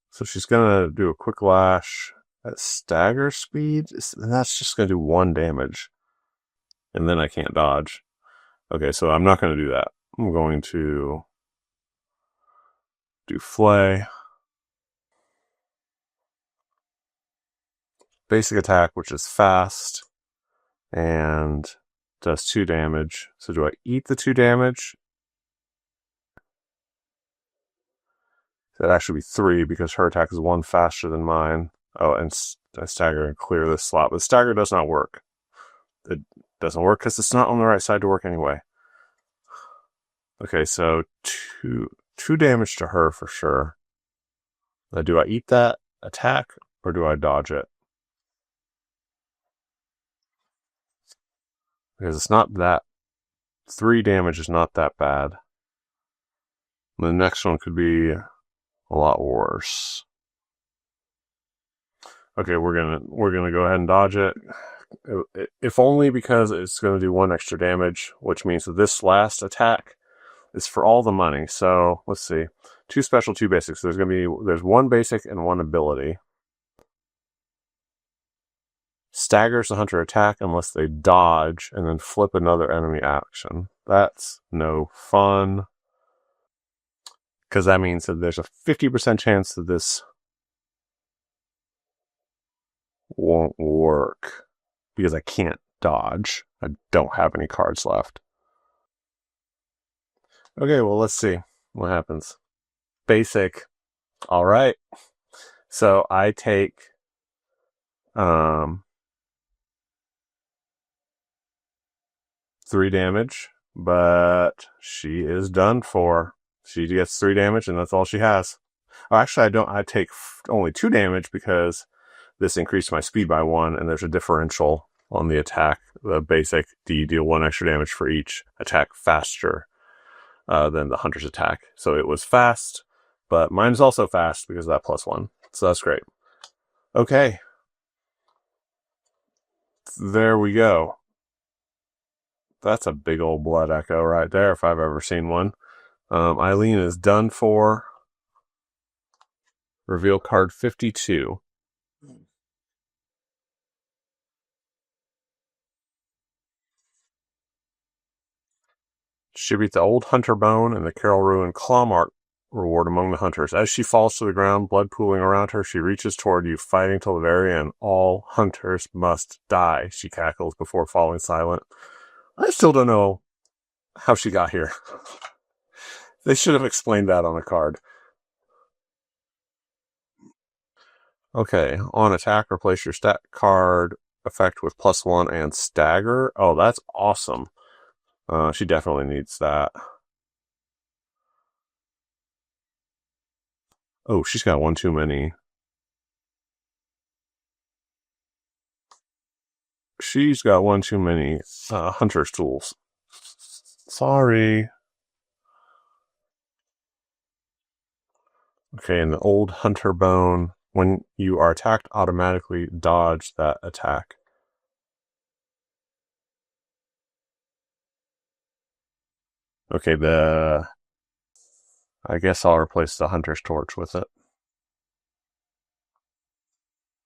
So she's gonna do a quick lash at stagger speed, and that's just gonna do 1 damage. And then I can't dodge. Okay, so I'm not gonna do that. I'm going to do flay. Basic attack, which is fast, and does 2 damage. So do I eat the 2 damage? That'd actually be 3 because her attack is 1 faster than mine. Oh, and I stagger and clear this slot. But stagger does not work. It doesn't work because it's not on the right side to work anyway. Okay, so 2 damage to her for sure. Now, do I eat that attack or do I dodge it? Because it's not that. 3 damage is not that bad. The next one could be a lot worse. Okay, we're gonna go ahead and dodge it. If only because it's gonna do 1 extra damage, which means that this last attack is for all the money. So let's see, 2 special, 2 basics. So there's 1 basic and 1 ability. Staggers the hunter attack unless they dodge and then flip another enemy action. That's no fun. Because that means that there's a 50% chance that this won't work. Because I can't dodge. I don't have any cards left. Okay, well, let's see what happens. Basic. Alright. So I take 3 damage, but she is done for. She gets 3 damage, and that's all she has. Oh, actually, I don't. I take only 2 damage because this increased my speed by 1, and there's a differential on the attack. The basic, you deal 1 extra damage for each attack faster than the hunter's attack. So it was fast, but mine's also fast because of that +1. So that's great. Okay. There we go. That's a big old blood echo right there if I've ever seen one. Eileen is done for. Reveal card 52. She beat the old hunter bone and the Carol Ruin claw mark reward among the hunters. As she falls to the ground, blood pooling around her, she reaches toward you, fighting till the very end. All hunters must die, she cackles before falling silent. I still don't know how she got here. They should have explained that on a card. Okay, on attack, replace your stat card effect with +1 and stagger. Oh, that's awesome. She definitely needs that. Oh, she's got 1 too many. She's got 1 too many hunter's tools. Sorry. Okay, and the old hunter bone. When you are attacked, automatically dodge that attack. Okay, I guess I'll replace the hunter's torch with it.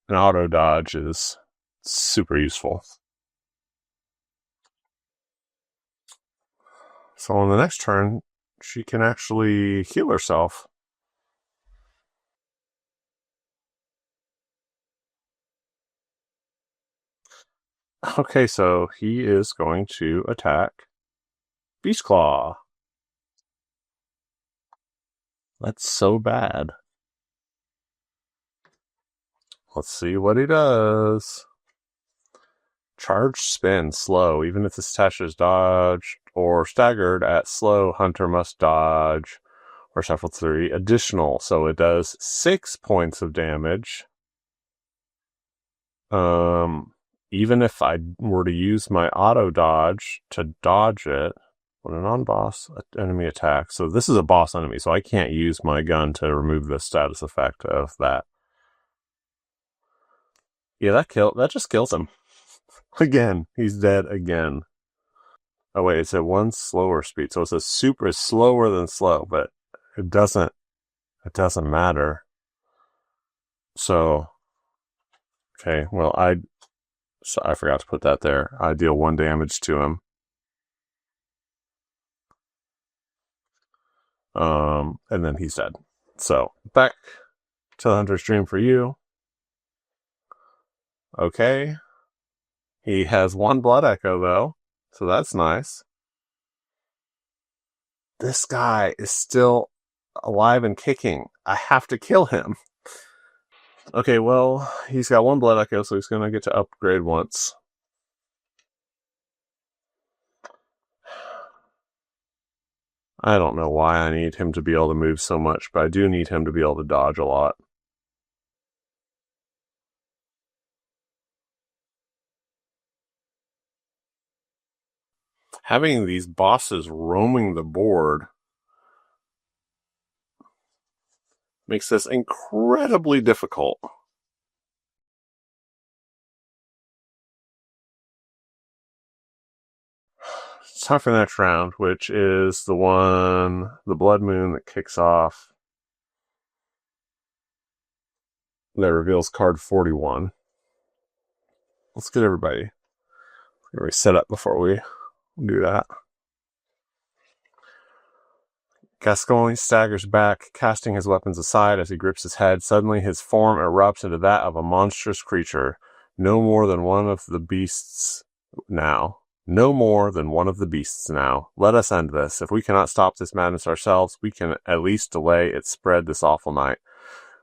An auto dodge is super useful. So on the next turn, she can actually heal herself. Okay, so he is going to attack Beast Claw. That's so bad. Let's see what he does. Charge spin slow. Even if this attached is dodged or staggered at slow, Hunter must dodge or shuffle 3 additional. So it does 6 points of damage. Even if I were to use my auto dodge to dodge it when a non-boss enemy attacks. So this is a boss enemy, so I can't use my gun to remove the status effect of that. Yeah, that just kills him. Again, he's dead again. Oh wait, it's at 1 slower speed, so it's a super slower than slow, but it doesn't matter. So okay, well I forgot to put that there. I deal 1 damage to him. And then he's dead. So back to the Hunter's Dream for you. Okay. He has 1 blood echo though, so that's nice. This guy is still alive and kicking. I have to kill him. Okay, well, he's got 1 blood echo, so he's gonna get to upgrade once. I don't know why I need him to be able to move so much, but I do need him to be able to dodge a lot. Having these bosses roaming the board makes this incredibly difficult. It's time for the next round, which is the Blood Moon that kicks off. That reveals card 41. Let's get everybody set up before we do that. Gascoigne staggers back, casting his weapons aside as he grips his head. Suddenly his form erupts into that of a monstrous creature. No more than one of the beasts now. No more than one of the beasts now. Let us end this. If we cannot stop this madness ourselves, we can at least delay its spread this awful night.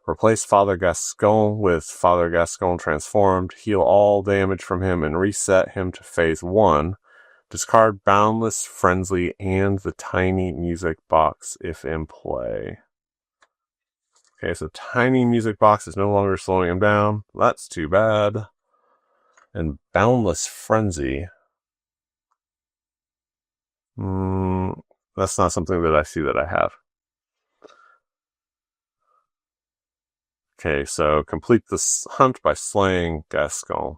Replace Father Gascoigne with Father Gascoigne transformed. Heal all damage from him and reset him to phase 1. Discard Boundless Frenzy and the tiny music box if in play. Okay, so tiny music box is no longer slowing him down. That's too bad. And Boundless Frenzy. That's not something that I see that I have. Okay, so complete this hunt by slaying Gascoigne.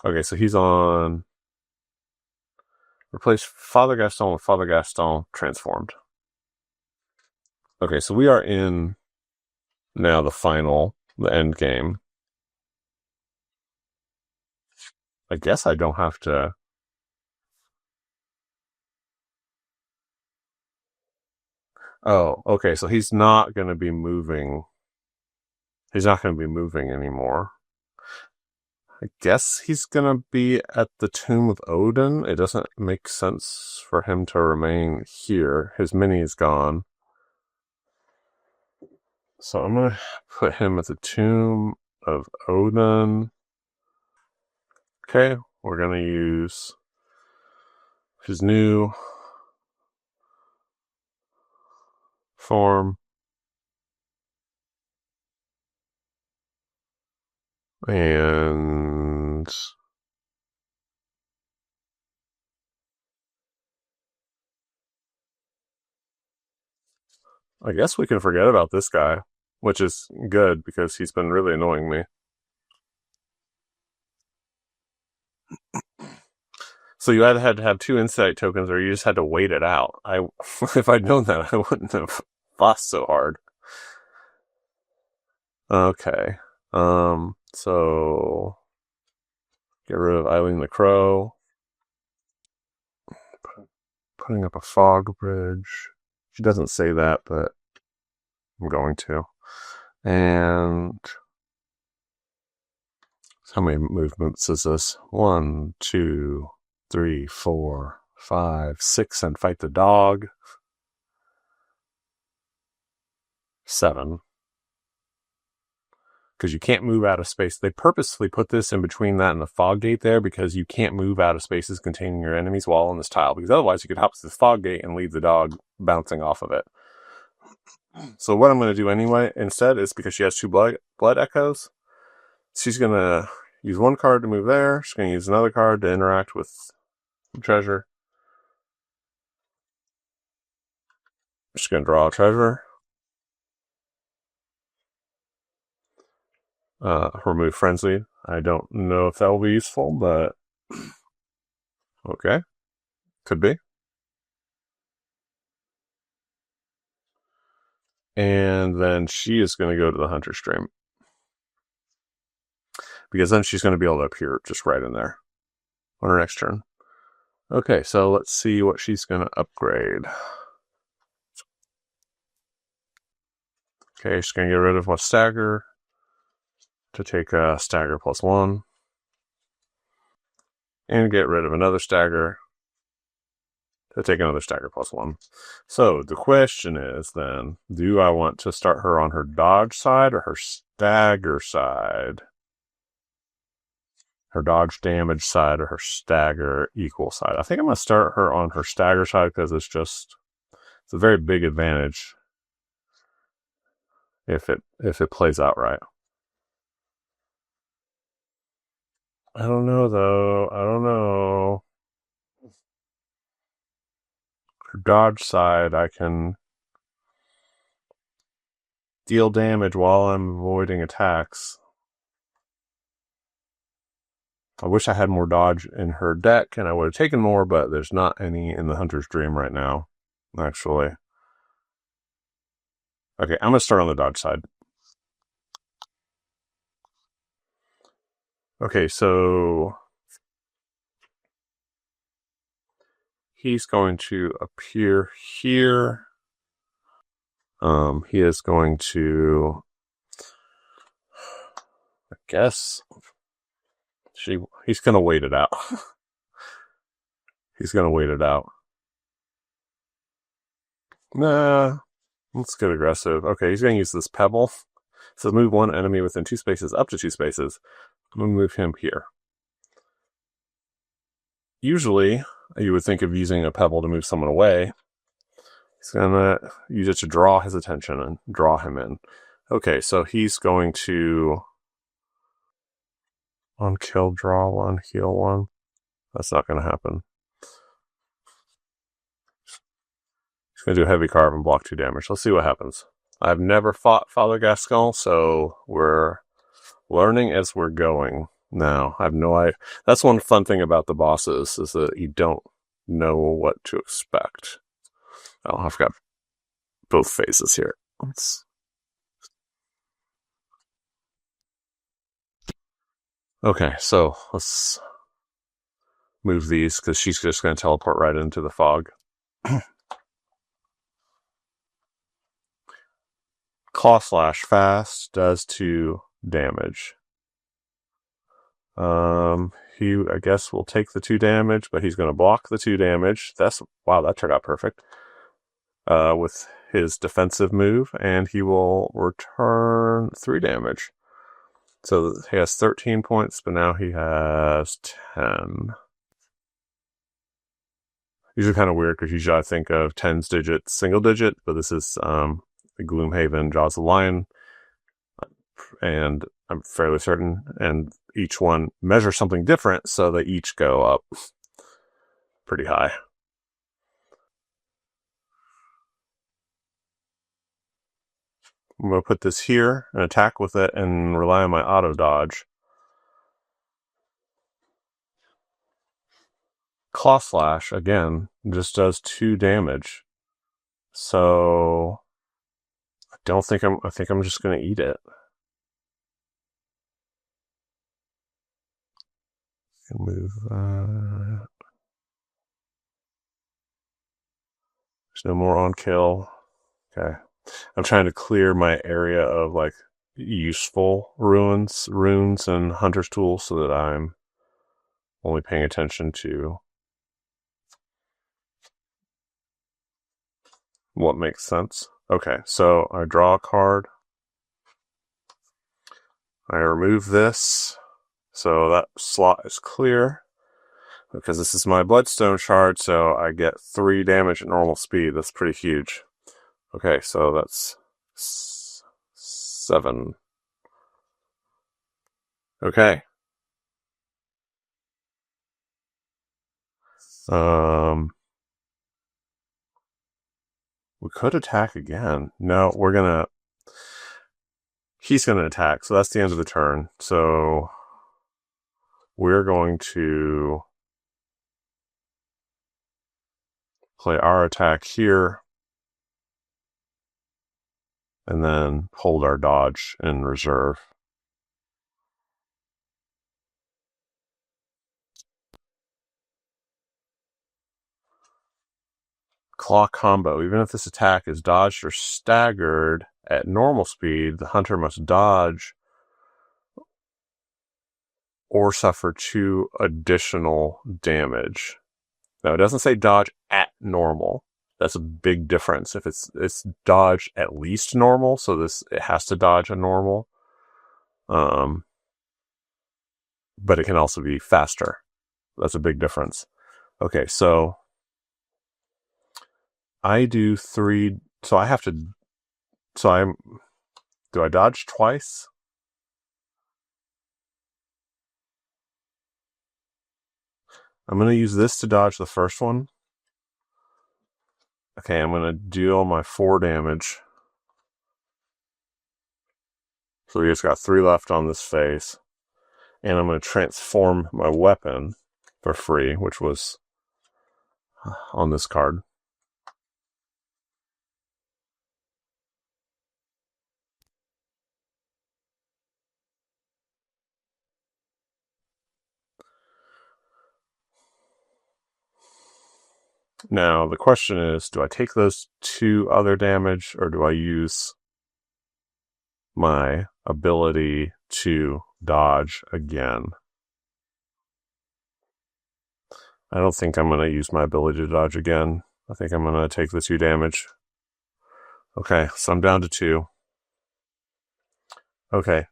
Okay, so he's on... Replace Father Gaston with Father Gaston transformed. Okay, so we are in now the end game. I guess I don't have to... Oh, okay, so he's not going to be moving. He's not going to be moving anymore. I guess he's going to be at the Tomb of Odin. It doesn't make sense for him to remain here. His mini is gone. So I'm going to put him at the Tomb of Odin. Okay, we're going to use his new form. And I guess we can forget about this guy, which is good because he's been really annoying me. So you either had to have 2 insight tokens or you just had to wait it out. If I'd known that, I wouldn't have fussed so hard. Okay. So Get rid of Eileen the Crow. Putting up a fog bridge. She doesn't say that, but I'm going to. And how many movements is this? 1, 2, 3, 4, 5, 6, and fight the dog. 7. Because you can't move out of space. They purposely put this in between that and the fog gate there because you can't move out of spaces containing your enemies while on this tile. Because otherwise you could hop to the fog gate and leave the dog bouncing off of it. So what I'm going to do anyway instead is, because she has 2 blood echoes, she's going to use 1 card to move there. She's going to use another card to interact with the treasure. She's going to draw a treasure. Remove Frenzy. I don't know if that will be useful, but okay. Could be. And then she is going to go to the Hunter Stream. Because then she's going to be able to appear just right in there on her next turn. Okay, so let's see what she's going to upgrade. Okay, she's going to get rid of one stagger to take a stagger +1. And get rid of another stagger to take another stagger +1. So the question is then, do I want to start her on her dodge side or her stagger side? Her dodge damage side or her stagger equal side? I think I'm going to start her on her stagger side because it's a very big advantage if it plays out right. I don't know though. I don't know. Her dodge side, I can deal damage while I'm avoiding attacks. I wish I had more dodge in her deck, and I would have taken more, but there's not any in the Hunter's Dream right now, actually. Okay, I'm going to start on the dodge side. Okay, so he's going to appear here. He is going to, I guess, he's going to wait it out. He's going to wait it out. Nah, let's get aggressive. Okay, he's going to use this pebble. So move 1 enemy within 2 spaces up to 2 spaces. I'm going to move him here. Usually, you would think of using a pebble to move someone away. He's going to use it to draw his attention and draw him in. Okay, so he's going to on kill, draw 1, heal 1. That's not going to happen. He's going to do a heavy carve and block 2 damage. Let's see what happens. I've never fought Father Gascon, so we're learning as we're going. Now, I have no idea. That's one fun thing about the bosses, is that you don't know what to expect. Oh, I've got both phases here. Okay, so let's move these, because she's just going to teleport right into the fog. Claw Slash fast does 2 damage. He, I guess, will take the 2 damage, but he's going to block the 2 damage. Wow, that turned out perfect. With his defensive move, and he will return 3 damage. So he has 13 points, but now he has 10. Usually kind of weird, because usually I think of 10's digit, single digit, but this is Gloomhaven, Jaws of the Lion, and I'm fairly certain, and each one measures something different, so they each go up pretty high. I'm going to put this here and attack with it and rely on my auto dodge. Claw Slash, again, just does 2 damage. So I think I'm just going to eat it. Move. There's no more on kill. Okay. I'm trying to clear my area of like useful runes, and hunter's tools so that I'm only paying attention to what makes sense. Okay, so I draw a card. I remove this, so that slot is clear. Because this is my bloodstone shard, so I get 3 damage at normal speed. That's pretty huge. Okay, so that's 7. Okay. We could attack again. No, he's gonna attack, so that's the end of the turn. So we're going to play our attack here and then hold our dodge in reserve. Claw combo. Even if this attack is dodged or staggered at normal speed, the hunter must dodge or suffer 2 additional damage. Now, it doesn't say dodge at normal. That's a big difference. If it's dodge at least normal, so it has to dodge a normal. But it can also be faster. That's a big difference. Okay, so I do 3. So I have to. Do I dodge twice? I'm going to use this to dodge the first one. Okay, I'm going to deal my 4 damage. So we just got 3 left on this phase. And I'm going to transform my weapon for free, which was on this card. Now, the question is, do I take those 2 other damage, or do I use my ability to dodge again? I don't think I'm going to use my ability to dodge again. I think I'm going to take the 2 damage. Okay, so I'm down to 2. Okay.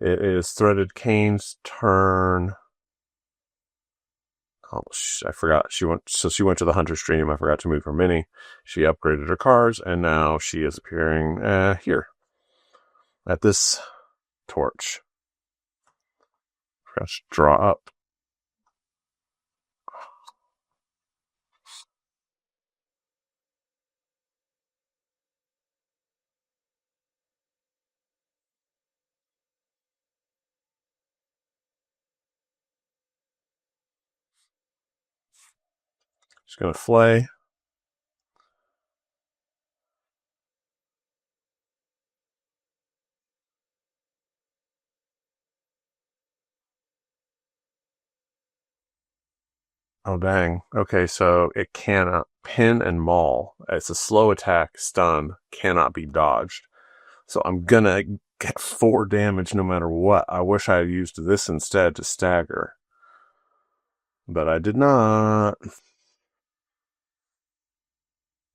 It is Threaded Kane's turn. Oh, I forgot. She went to the Hunter stream. I forgot to move her mini. She upgraded her cards, and now she is appearing here at this torch. Let's draw up. She's going to flay. Oh, dang. Okay, so it cannot pin and maul. It's a slow attack, stun, cannot be dodged. So I'm going to get 4 damage no matter what. I wish I had used this instead to stagger. But I did not.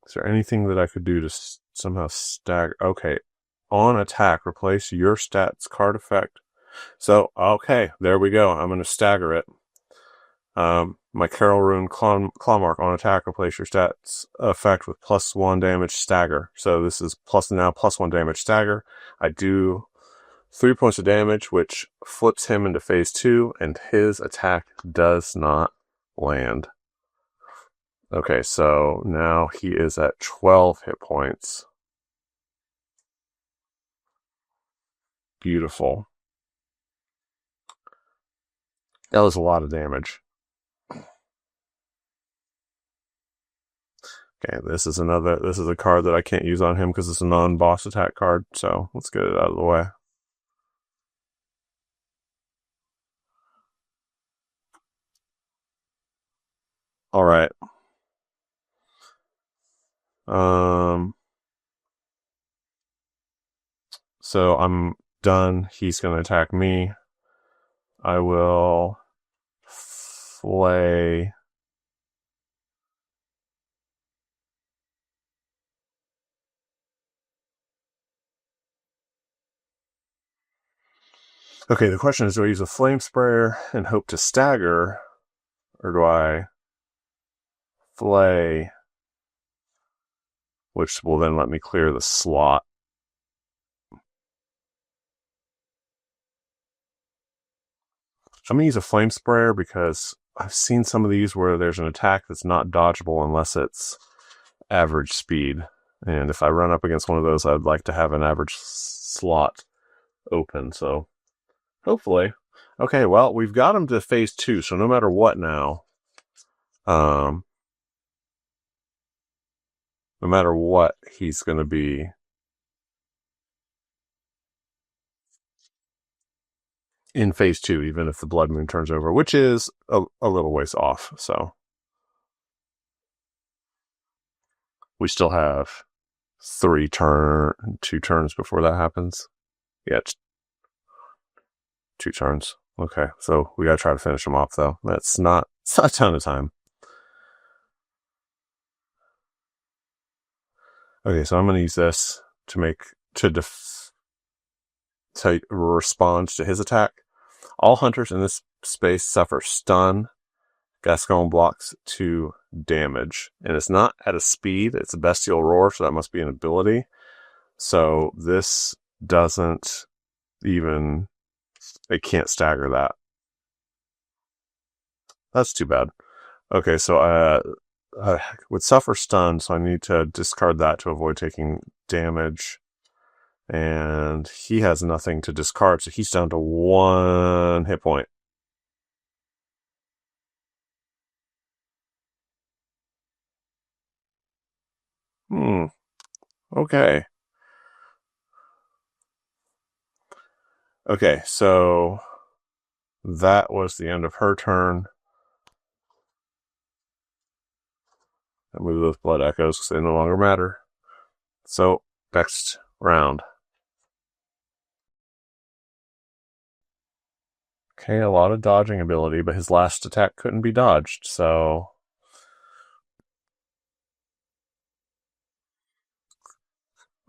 Is there anything that I could do to somehow stagger? Okay. On attack, replace your stats card effect. So, okay, there we go. I'm going to stagger it. My Carol Rune Claw Mark on attack, replace your stats effect with +1 damage stagger. So this is +1 damage stagger. I do 3 points of damage, which flips him into phase 2, and his attack does not land. Okay, so now he is at 12 hit points. Beautiful. That was a lot of damage. Okay, this is a card that I can't use on him because it's a non-boss attack card, so let's get it out of the way. All right. So I'm done. He's going to attack me. I will flay. Okay, the question is, do I use a flame sprayer and hope to stagger, or do I flay, which will then let me clear the slot? I'm going to use a flame sprayer because I've seen some of these where there's an attack that's not dodgeable unless it's average speed. And if I run up against one of those, I'd like to have an average slot open. So hopefully. Okay, well, we've got him to phase 2. So no matter what now, no matter what, he's going to be in phase 2, even if the blood moon turns over, which is a little ways off. So we still have 2 turns before that happens. Yeah, 2 turns. Okay, so we gotta try to finish him off, though. It's not a ton of time. Okay, so I'm gonna use this to respond to his attack. All hunters in this space suffer stun. Gascon blocks 2 damage, and it's not at a speed. It's a bestial roar, so that must be an ability. So this doesn't even. It can't stagger that. That's too bad. Okay, so I would suffer stun, so I need to discard that to avoid taking damage. And he has nothing to discard, so he's down to 1 hit point. Okay. Okay, so that was the end of her turn. I move those blood echoes because they no longer matter. So, next round. Okay, a lot of dodging ability, but his last attack couldn't be dodged, so.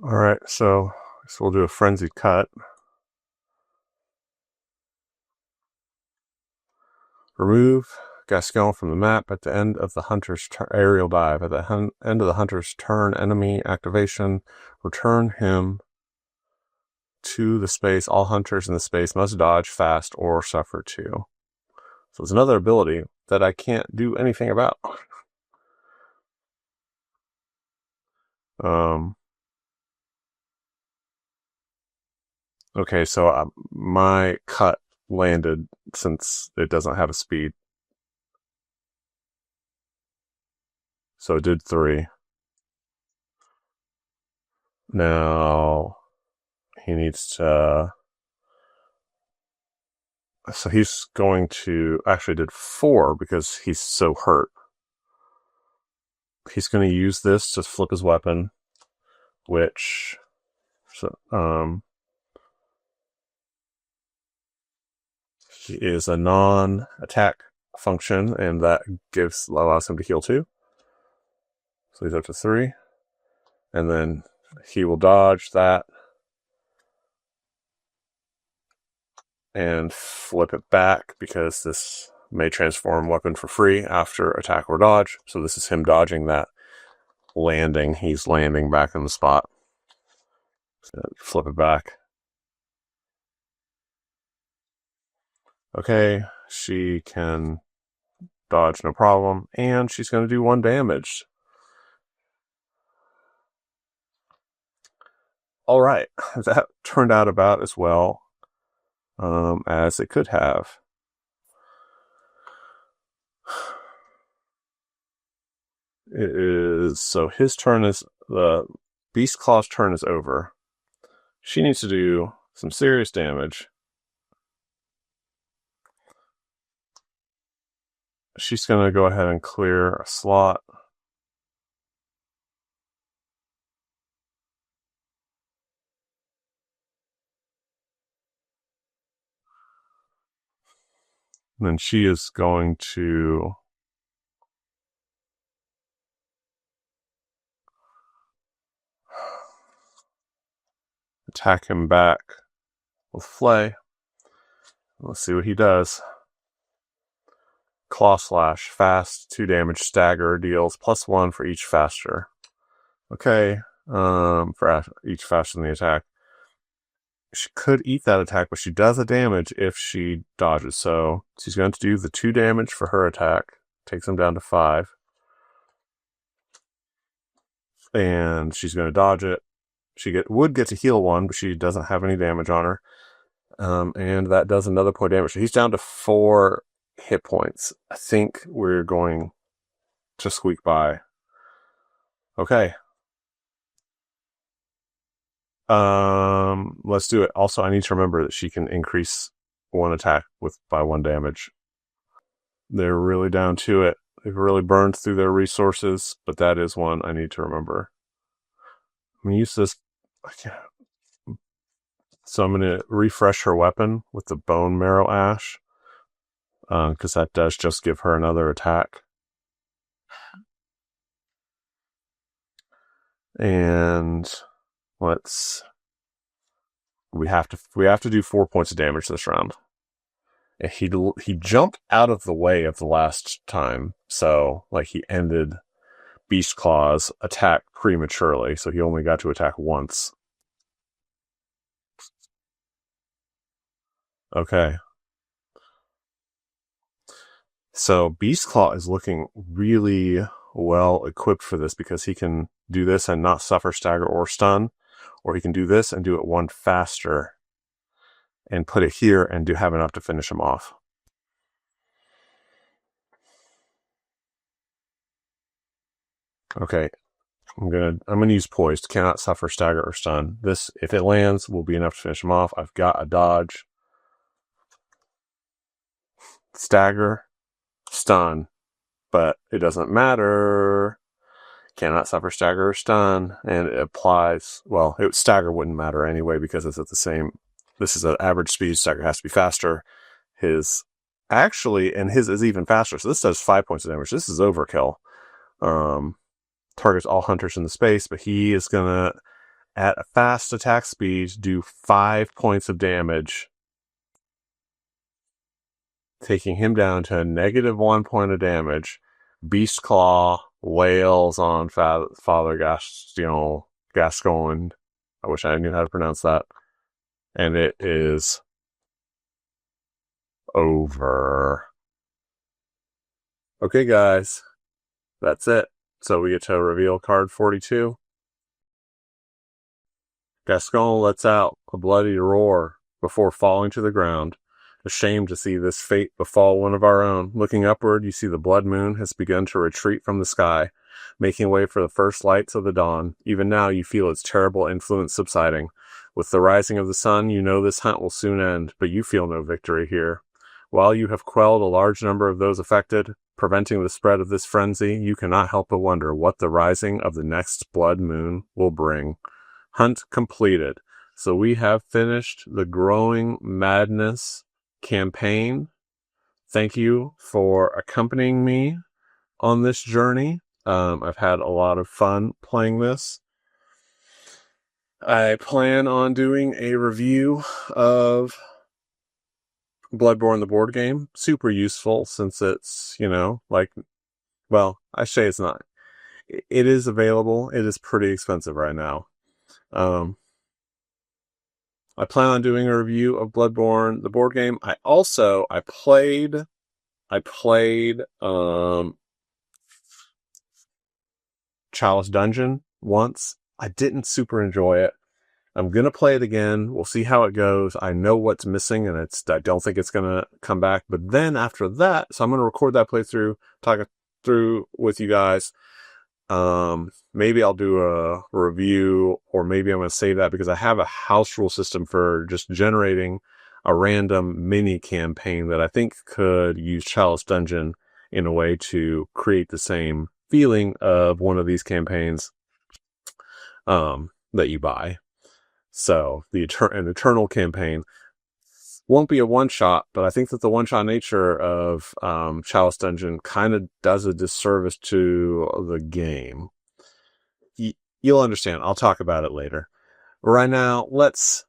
Alright, so we'll do a frenzied cut. Remove Gascon from the map at the end of the hunter's aerial dive. At the end of the hunter's turn enemy activation, return him to the space. All hunters in the space must dodge fast or suffer 2. So it's another ability that I can't do anything about. Okay, so my cut landed since it doesn't have a speed. So it did 3. Now he needs to. So he's going to actually did 4 because he's so hurt. He's going to use this to flip his weapon, which is a non-attack function, and that allows him to heal 2. So he's up to 3, and then he will dodge that and flip it back because this may transform weapon for free after attack or dodge. So this is him dodging that landing. He's landing back in the spot. So flip it back. Okay, she can dodge no problem, and she's going to do 1 damage. All right, that turned out about as well as it could have. It is so his turn is the Beast Claw's turn is over. She needs to do some serious damage. she's going to go ahead and clear a slot. And then she is going to attack him back with Flay. Let's see what he does. Claw Slash, fast, 2 damage, stagger, deals +1 for each faster. Okay, for each faster than the attack. She could eat that attack, but she does a damage if she dodges. So she's going to do the 2 damage for her attack. Takes him down to 5. And she's going to dodge it. She would get to heal 1, but she doesn't have any damage on her. And that does another point damage. So he's down to 4 hit points. I think we're going to squeak by. Okay. Let's do it. Also, I need to remember that she can increase 1 attack by 1 damage. They're really down to it. They've really burned through their resources, but that is one I need to remember. I'm going to use this. So I'm going to refresh her weapon with the Bone Marrow Ash, because that does just give her another attack. And we have to do 4 points of damage this round. He jumped out of the way of the last time, so like he ended Beast Claw's attack prematurely, so he only got to attack once. Okay. So Beast Claw is looking really well equipped for this because he can do this and not suffer stagger or stun, or he can do this and do it 1 faster and put it here and have enough to finish him off. Okay, I'm gonna use Poised. Cannot suffer stagger or stun. This, if it lands, will be enough to finish him off. I've got a dodge, stagger, stun, but it doesn't matter. Cannot suffer stagger or stun, and it applies. Well, stagger wouldn't matter anyway because it's at the same. This is at average speed. Stagger has to be faster. His is even faster. So this does 5 points of damage. This is overkill. Targets all hunters in the space, but he is gonna, at a fast attack speed, do 5 points of damage, taking him down to a -1 point of damage. Beast Claw wails on Father Gascoigne. I wish I knew how to pronounce that. And it is over. Okay, guys. That's it. So we get to reveal card 42. Gascoigne lets out a bloody roar before falling to the ground. Ashamed to see this fate befall one of our own. Looking upward, you see the blood moon has begun to retreat from the sky, making way for the first lights of the dawn. Even now, you feel its terrible influence subsiding. With the rising of the sun, you know this hunt will soon end, but you feel no victory here. While you have quelled a large number of those affected, preventing the spread of this frenzy, you cannot help but wonder what the rising of the next blood moon will bring. Hunt completed. So we have finished the Growing Madness campaign. Thank you for accompanying me on this journey. I've had a lot of fun playing this. I plan on doing a review of Bloodborne, the board game. Super useful since it's, I say it's not. It is available. It is pretty expensive right now. I plan on doing a review of Bloodborne, the board game. I played Chalice Dungeon once. I didn't super enjoy it. I'm going to play it again. We'll see how it goes. I know what's missing, and I don't think it's going to come back. But then after that, so I'm going to record that playthrough, talk it through with you guys. Maybe I'll do a review, or maybe I'm going to save that because I have a house rule system for just generating a random mini campaign that I think could use Chalice Dungeon in a way to create the same feeling of one of these campaigns that you buy. So an Eternal campaign won't be a one-shot, but I think that the one-shot nature of Chalice Dungeon kind of does a disservice to the game. You'll understand. I'll talk about it later. Right now, let's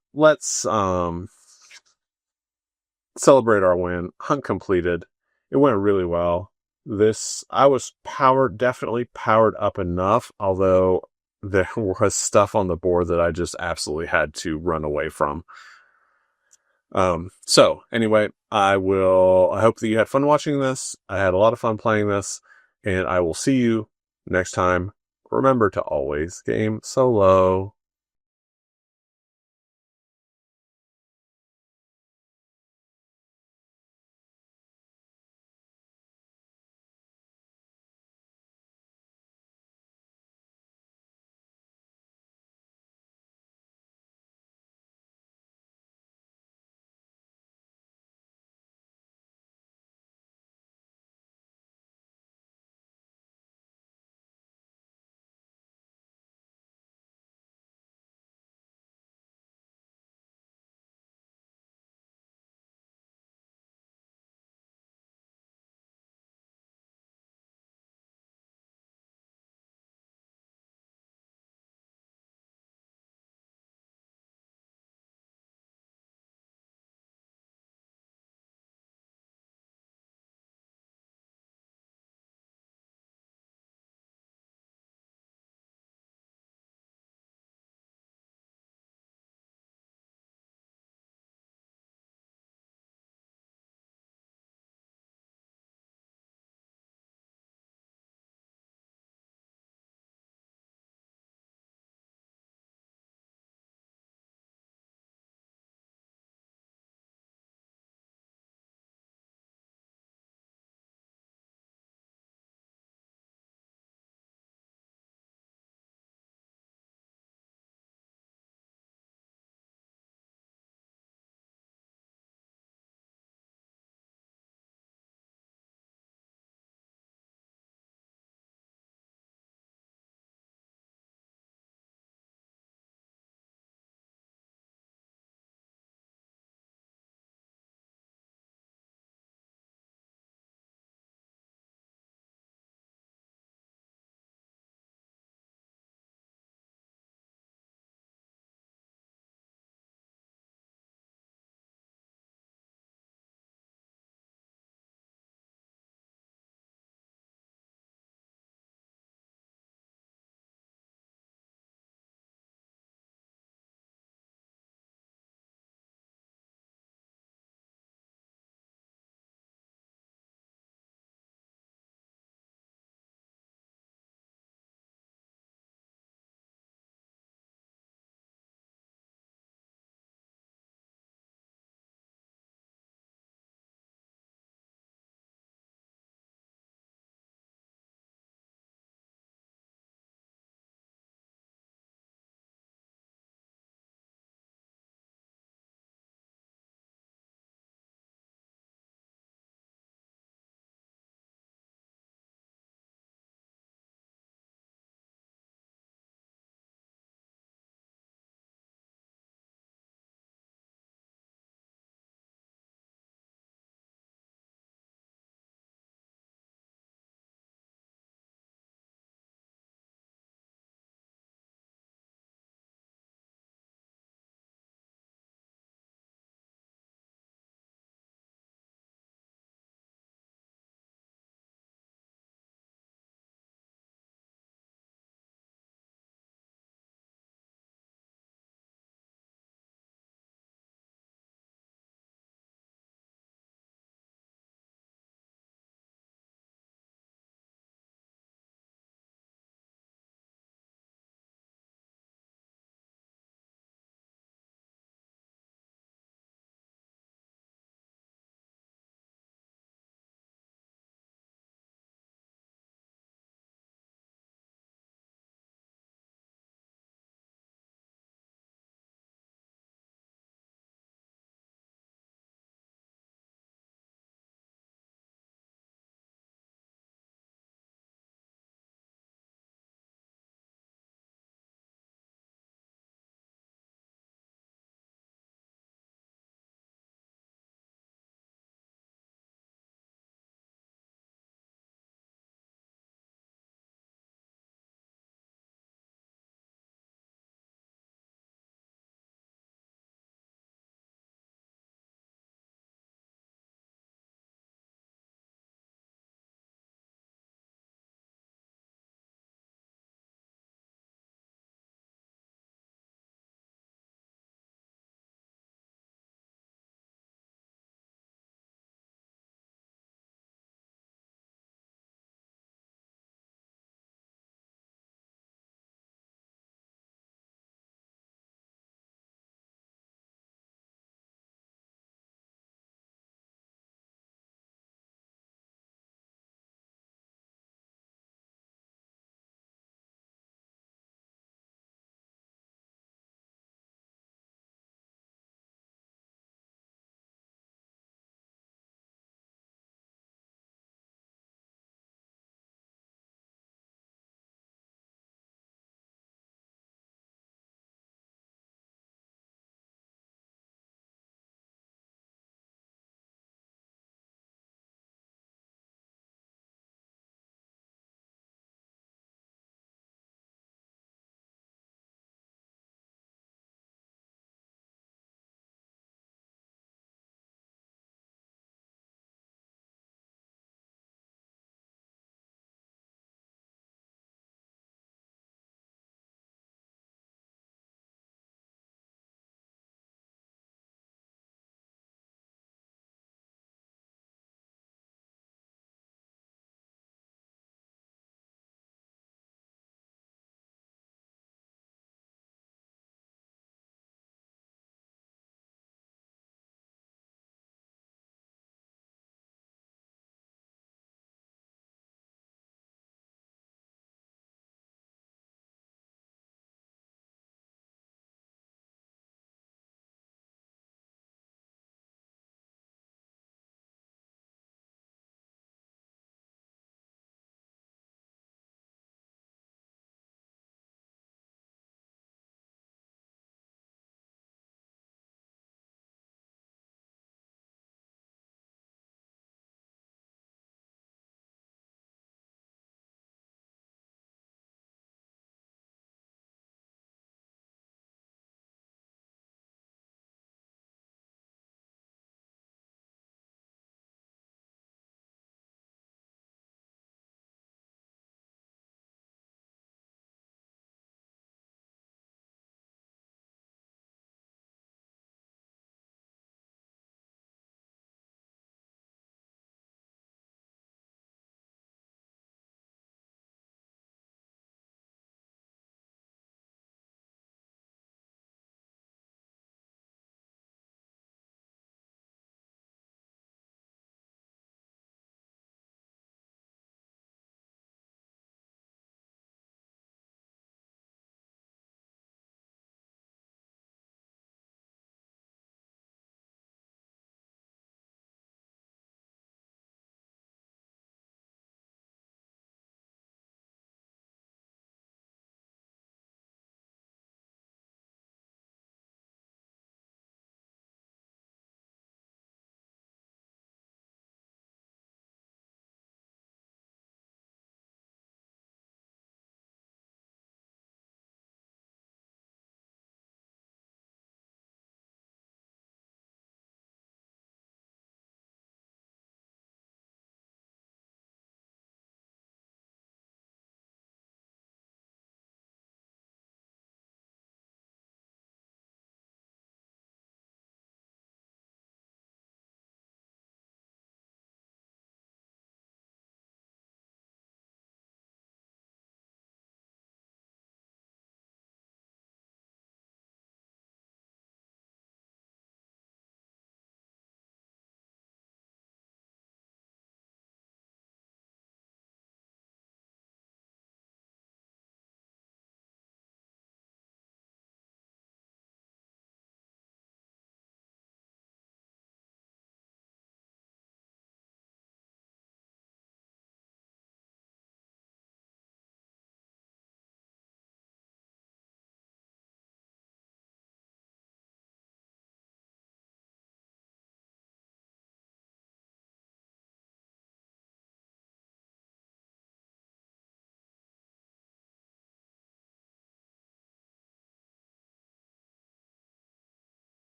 celebrate our win. Hunt completed. It went really well. I was definitely powered up enough, although there was stuff on the board that I just absolutely had to run away from. So anyway, I hope that you had fun watching this. I had a lot of fun playing this, and I will see you next time. Remember to always game solo.